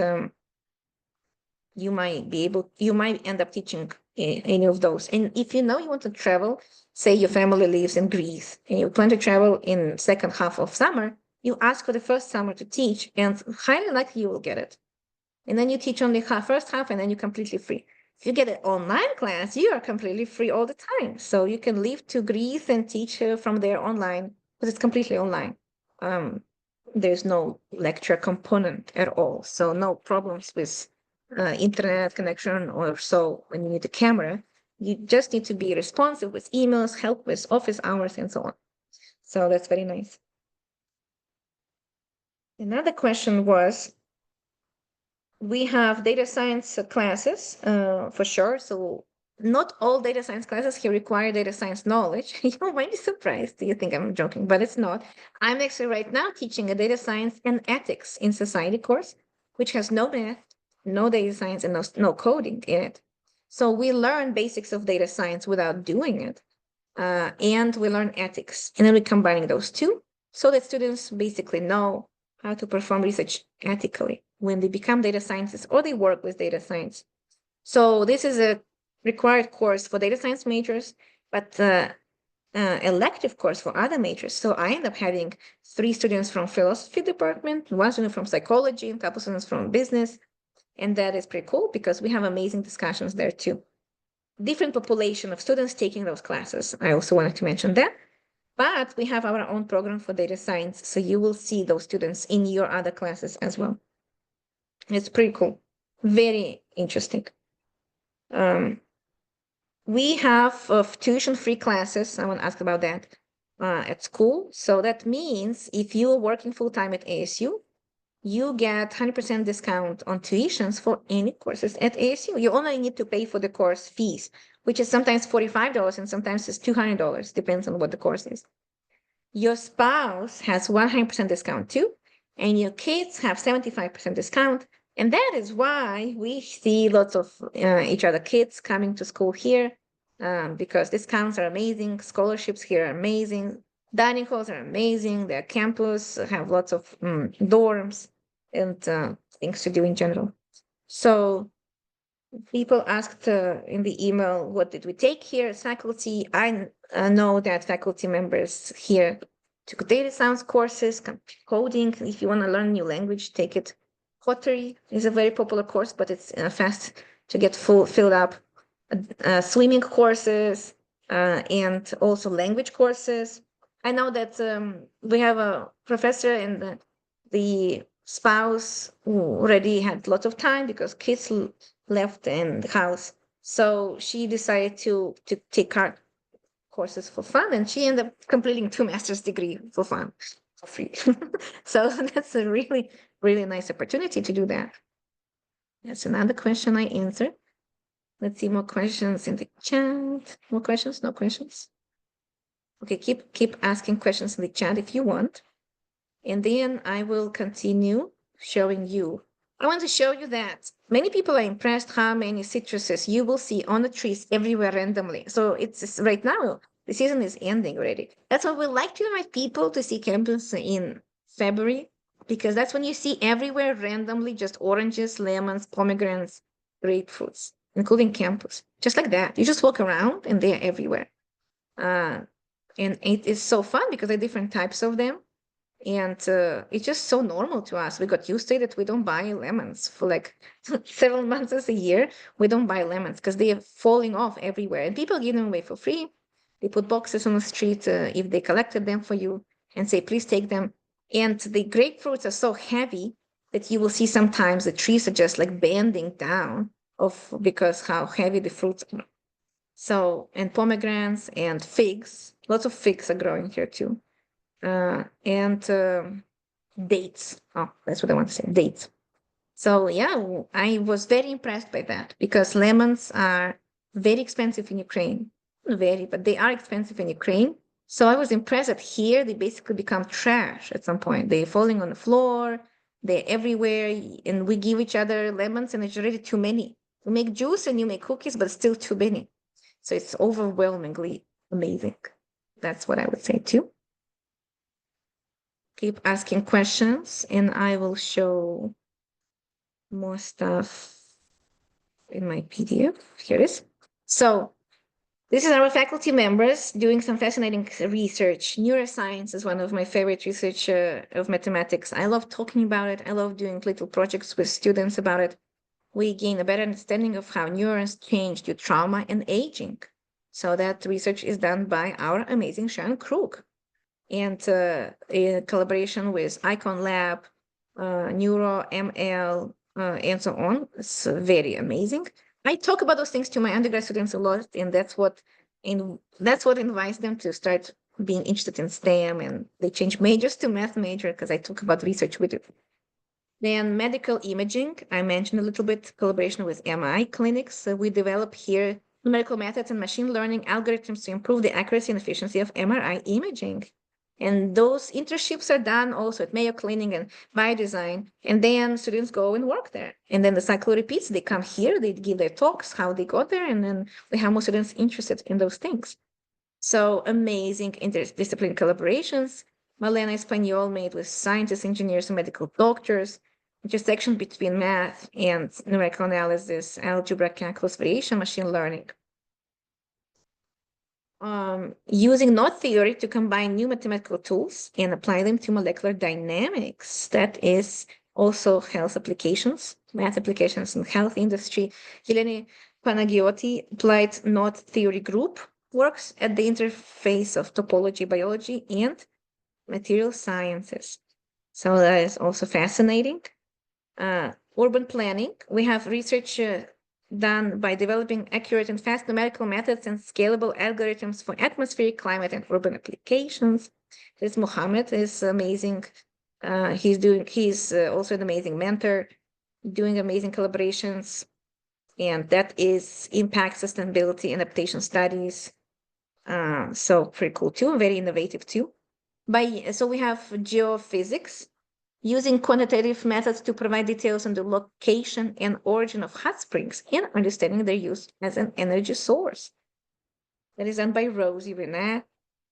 you might end up teaching any of those. And if you know you want to travel, say your family lives in Greece and you plan to travel in second half of summer, you ask for the first summer to teach, and highly likely you will get it. And then you teach only first half, and then you're completely free. If you get an online class, you are completely free all the time. So you can leave to Greece and teach from there online, because it's completely online. There's no lecture component at all. So no problems with internet connection or so when you need a camera. You just need to be responsive with emails, help with office hours, and so on. So that's very nice. Another question was, we have data science classes for sure. So not all data science classes here require data science knowledge. You might be surprised. You think I'm joking, but it's not. I'm actually right now teaching a data science and ethics in society course, which has no math, no data science, and no coding in it. So we learn basics of data science without doing it. And we learn ethics. And then we're combining those two so that students basically know how to perform research ethically when they become data scientists or they work with data science. So this is a required course for data science majors, but elective course for other majors. So I end up having 3 students from philosophy department, 1 student from psychology, a couple students from business. And that is pretty cool because we have amazing discussions there too. Different population of students taking those classes. I also wanted to mention that. But we have our own program for data science, so you will see those students in your other classes as well. It's pretty cool, very interesting. We have tuition-free classes. Someone asked about that at school. So that means if you're working full-time at ASU, you get 100% discount on tuitions for any courses at ASU. You only need to pay for the course fees, which is sometimes $45 and sometimes it's $200, depends on what the course is. Your spouse has 100% discount too, and your kids have 75% discount. And that is why we see lots of each other kids coming to school here, because discounts are amazing, scholarships here are amazing, dining halls are amazing, their campus have lots of dorms and things to do in general. So people asked in the email, what did we take here as faculty? I know that faculty members here took data science courses, coding. If you want to learn new language, take it. Pottery is a very popular course, but it's fast to get filled up. Swimming courses and also language courses. I know that we have a professor and the spouse who already had lots of time because kids left in the house. So she decided to take art courses for fun, and she ended up completing 2 master's degree for fun, for free. So that's a really, really nice opportunity to do that. That's another question I answered. Let's see more questions in the chat. More questions? No questions? Okay, keep asking questions in the chat if you want. And then I will continue showing you. I want to show you that many people are impressed how many citruses you will see on the trees everywhere randomly. So it's right now, the season is ending already. That's why we like to invite people to see campus in February, because that's when you see everywhere randomly just oranges, lemons, pomegranates, grapefruits, including campus. Just like that. You just walk around and they're everywhere. And it is so fun because there are different types of them. And it's just so normal to us. We got used to it that we don't buy lemons for like several months a year. We don't buy lemons because they are falling off everywhere. And people give them away for free. They put boxes on the street if they collected them for you and say, please take them. And the grapefruits are so heavy that you will see sometimes the trees are just like bending down because how heavy the fruits are. So, and pomegranates and figs, lots of figs are growing here too. and dates. Oh, that's what I want to say, dates. So yeah, I was very impressed by that because lemons are very expensive in Ukraine. Not very, but they are expensive in Ukraine. So I was impressed that here they basically become trash at some point. They're falling on the floor, they're everywhere, and we give each other lemons, and it's already too many. You make juice and you make cookies, but still too many. So it's overwhelmingly amazing. That's what I would say too. Keep asking questions, and I will show more stuff in my PDF. Here it is. So this is our faculty members doing some fascinating research. Neuroscience is one of my favorite research of mathematics. I love talking about it. I love doing little projects with students about it. We gain a better understanding of how neurons change due to trauma and aging. So that research is done by our amazing Sharon Krug, and in collaboration with Icon Lab, Neuro, ML, and so on. It's very amazing. I talk about those things to my undergrad students a lot, and that's what invites them to start being interested in STEM, and they change majors to math major because I talk about research with it. Then medical imaging, I mentioned a little bit collaboration with MI clinics. So we develop here numerical methods and machine learning algorithms to improve the accuracy and efficiency of MRI imaging. And those internships are done also at Mayo Clinic and Biodesign. And then students go and work there. And then the cycle repeats. They come here, they give their talks, how they got there, and then we have more students interested in those things. So amazing interdisciplinary collaborations. Malena Espanol made with scientists, engineers, and medical doctors. Intersection between math and numerical analysis, algebra, calculus, variation, machine learning. Using knot theory to combine new mathematical tools and apply them to molecular dynamics. That is also health applications, math applications in health industry. Eleni Panagiotti applied knot theory group works at the interface of topology, biology, and material sciences. So that is also fascinating. Urban planning, we have research done by developing accurate and fast numerical methods and scalable algorithms for atmospheric, climate, and urban applications. This Mohammed is amazing. He's also an amazing mentor, doing amazing collaborations, and that is impact sustainability and adaptation studies. So pretty cool too, very innovative too. So we have geophysics, using quantitative methods to provide details on the location and origin of hot springs and understanding their use as an energy source. That is done by Rosie Renat.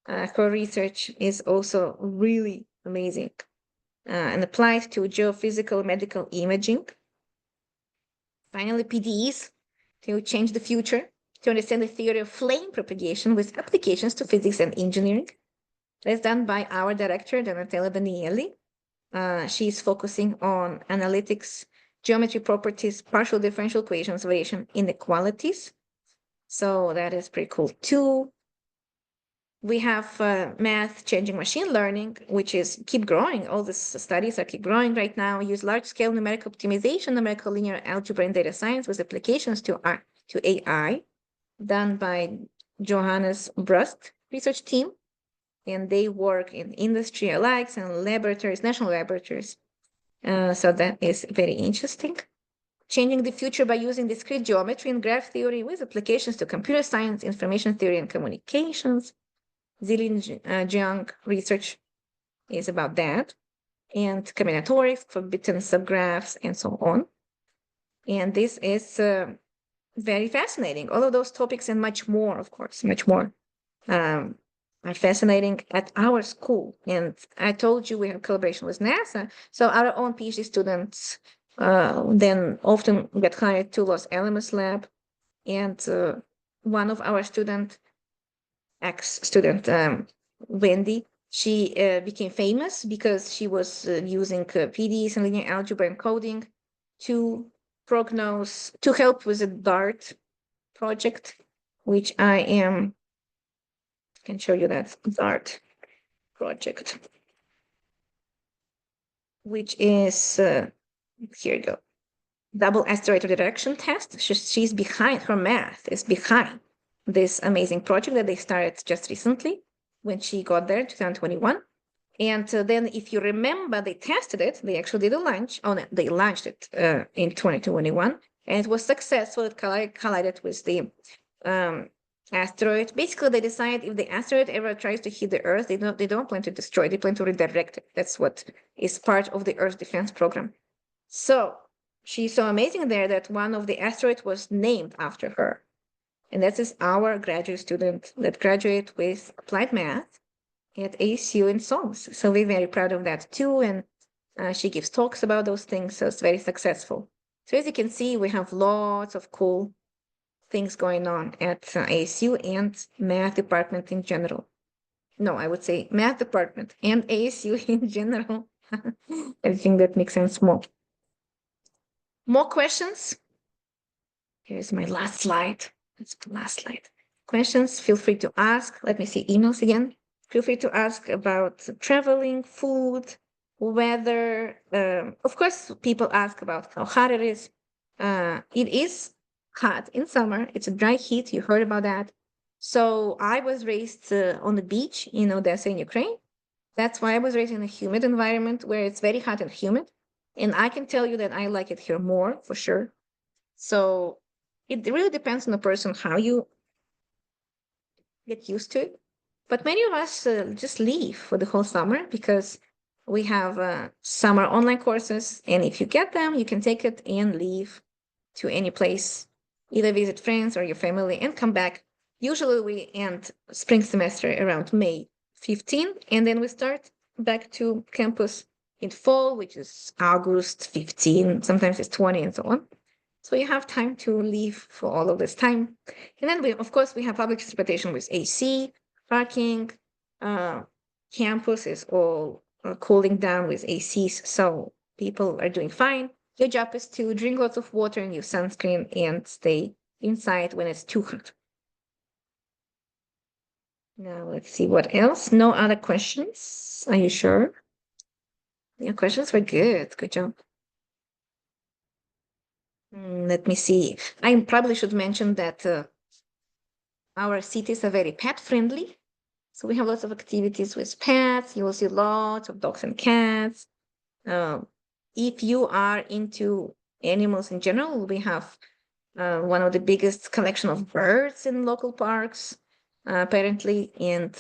Her research is also really amazing and applied to geophysical medical imaging. Finally, PDEs to change the future, to understand the theory of flame propagation with applications to physics and engineering. That's done by our director, Donatella Danieli. She's focusing on analytics, geometry properties, partial differential equations, variation inequalities. So that is pretty cool too. We have math changing machine learning, which is keep growing. All these studies are keep growing right now. Use large-scale numerical optimization, numerical linear algebra, and data science with applications to AI, done by Johannes Brust research team. And they work in industry alike and laboratories, national laboratories. So that is very interesting. Changing the future by using discrete geometry and graph theory with applications to computer science, information theory, and communications. Zilin Jiang research is about that. And combinatorics, forbidden subgraphs, and so on. And this is very fascinating. All of those topics and much more, of course, much more. Are fascinating at our school. And I told you we have collaboration with NASA. So our own PhD students then often get hired to Los Alamos lab. And one of our ex-student, Wendy, she became famous because she was using PDs and linear algebra and coding to help with the DART project, which I can show you that DART project, which is, here you go, double asteroid redirection test. She's behind, her math is behind this amazing project that they started just recently when she got there, 2021. And then, if you remember, they tested it. They actually did a launch. Oh, no, they launched it in 2021, and it was successful. It collided with the um, asteroid. Basically, they decide if the asteroid ever tries to hit the Earth, they don't plan to destroy. They plan to redirect it. That's what is part of the Earth defense program. So she's so amazing there that one of the asteroids was named after her, and that is our graduate student that graduate with applied math at ASU in songs. So we're very proud of that too. And she gives talks about those things. So it's very successful. So as you can see, we have lots of cool things going on at ASU and math department in general. No, I would say math department and ASU in general. I think that makes sense more. More questions? Here's my last slide. That's the last slide. Questions, feel free to ask. Let me see emails again. Feel free to ask about traveling, food, weather. Of course, people ask about how hot it is. It is hot in summer. It's a dry heat. You heard about that. So I was raised on the beach in Odessa in Ukraine. That's why I was raised in a humid environment where it's very hot and humid. And I can tell you that I like it here more for sure. So it really depends on the person how you get used to it. But many of us just leave for the whole summer because we have summer online courses. And if you get them, you can take it and leave to any place, either visit friends or your family and come back. Usually we end spring semester around May 15, and then we start back to campus in fall, which is August 15, sometimes it's 20 and so on. So you have time to leave for all of this time. And then of course, we have public transportation with AC, parking, uh, campus is all cooling down with ACs. So people are doing fine. Your job is to drink lots of water and use sunscreen and stay inside when it's too hot. Now let's see what else. No other questions. Are you sure? Your questions were good. Good job. Let me see. I probably should mention that our cities are very pet friendly. So we have lots of activities with pets. You will see lots of dogs and cats. If you are into animals in general, we have one of the biggest collection of birds in local parks, apparently, and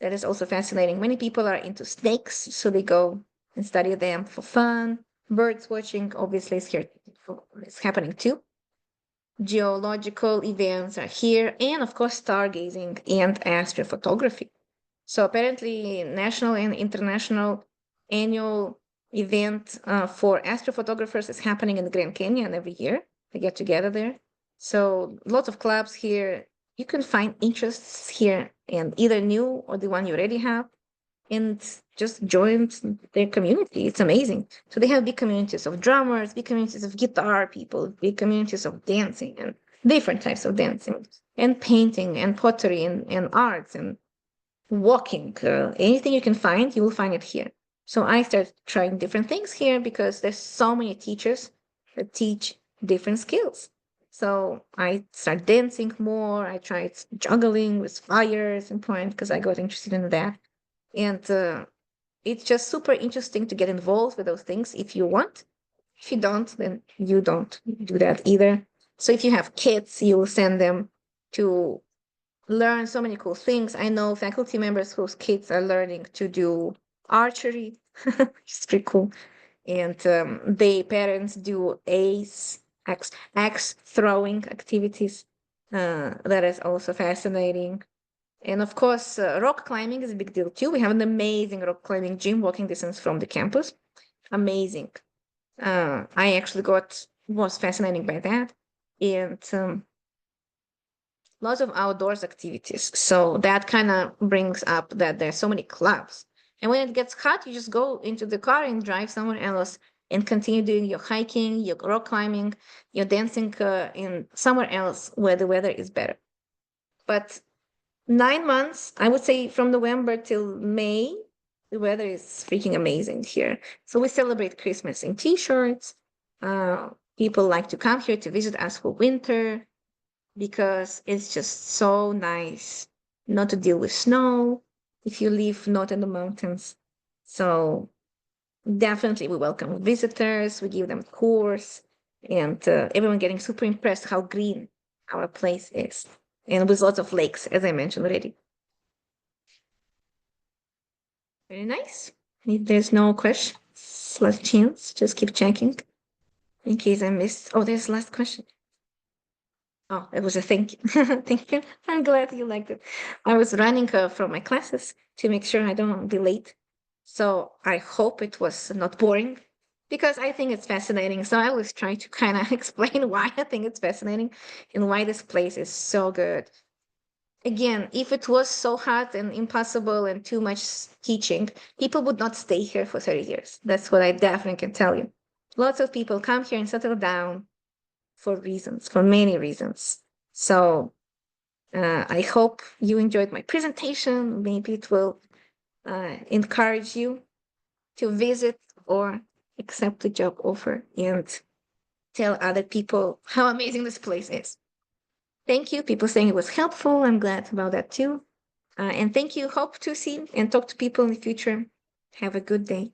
that is also fascinating. Many people are into snakes, so they go and study them for fun. Birds watching, obviously, is here. It's happening too. Geological events are here, and of course, stargazing and astrophotography. So apparently, national and international annual event for astrophotographers is happening in the Grand Canyon every year. They get together there. So lots of clubs here. You can find interests here, and either new or the one you already have, and just join their community. It's amazing. So they have big communities of drummers, big communities of guitar people, big communities of dancing and different types of dancing and painting and pottery and arts and walking. Anything you can find, you will find it here. So I started trying different things here because there's so many teachers that teach different skills. So I started dancing more. I tried juggling with fires and point because I got interested in that. And it's just super interesting to get involved with those things if you want. If you don't, then you don't do that either. So if you have kids, you will send them to learn so many cool things. I know faculty members whose kids are learning to do archery, it's pretty cool. And they parents do axe throwing activities. That is also fascinating. And of course, rock climbing is a big deal too. We have an amazing rock climbing gym walking distance from the campus. Amazing. I actually was fascinated by that. And lots of outdoors activities. So that kind of brings up that there's so many clubs. And when it gets hot, you just go into the car and drive somewhere else and continue doing your hiking, your rock climbing, your dancing in somewhere else where the weather is better. But 9 months, I would say from November till May, the weather is freaking amazing here. So we celebrate Christmas in t-shirts. People like to come here to visit us for winter because it's just so nice not to deal with snow. if you live not in the mountains. So definitely we welcome visitors, we give them tours, and everyone getting super impressed how green our place is. And with lots of lakes, as I mentioned already. Very nice. If there's no questions, last chance, just keep checking in case I missed. Oh, there's last question. Oh, it was a thank you. Thank you. I'm glad you liked it. I was running from my classes to make sure I don't be late. So I hope it was not boring because I think it's fascinating. So I was trying to kind of explain why I think it's fascinating and why this place is so good. Again, if it was so hard and impossible and too much teaching, people would not stay here for 30 years. That's what I definitely can tell you. Lots of people come here and settle down for reasons, for many reasons. So I hope you enjoyed my presentation. Maybe it will encourage you to visit or accept the job offer and tell other people how amazing this place is. Thank you. People saying it was helpful. I'm glad about that too. And thank you. Hope to see and talk to people in the future. Have a good day.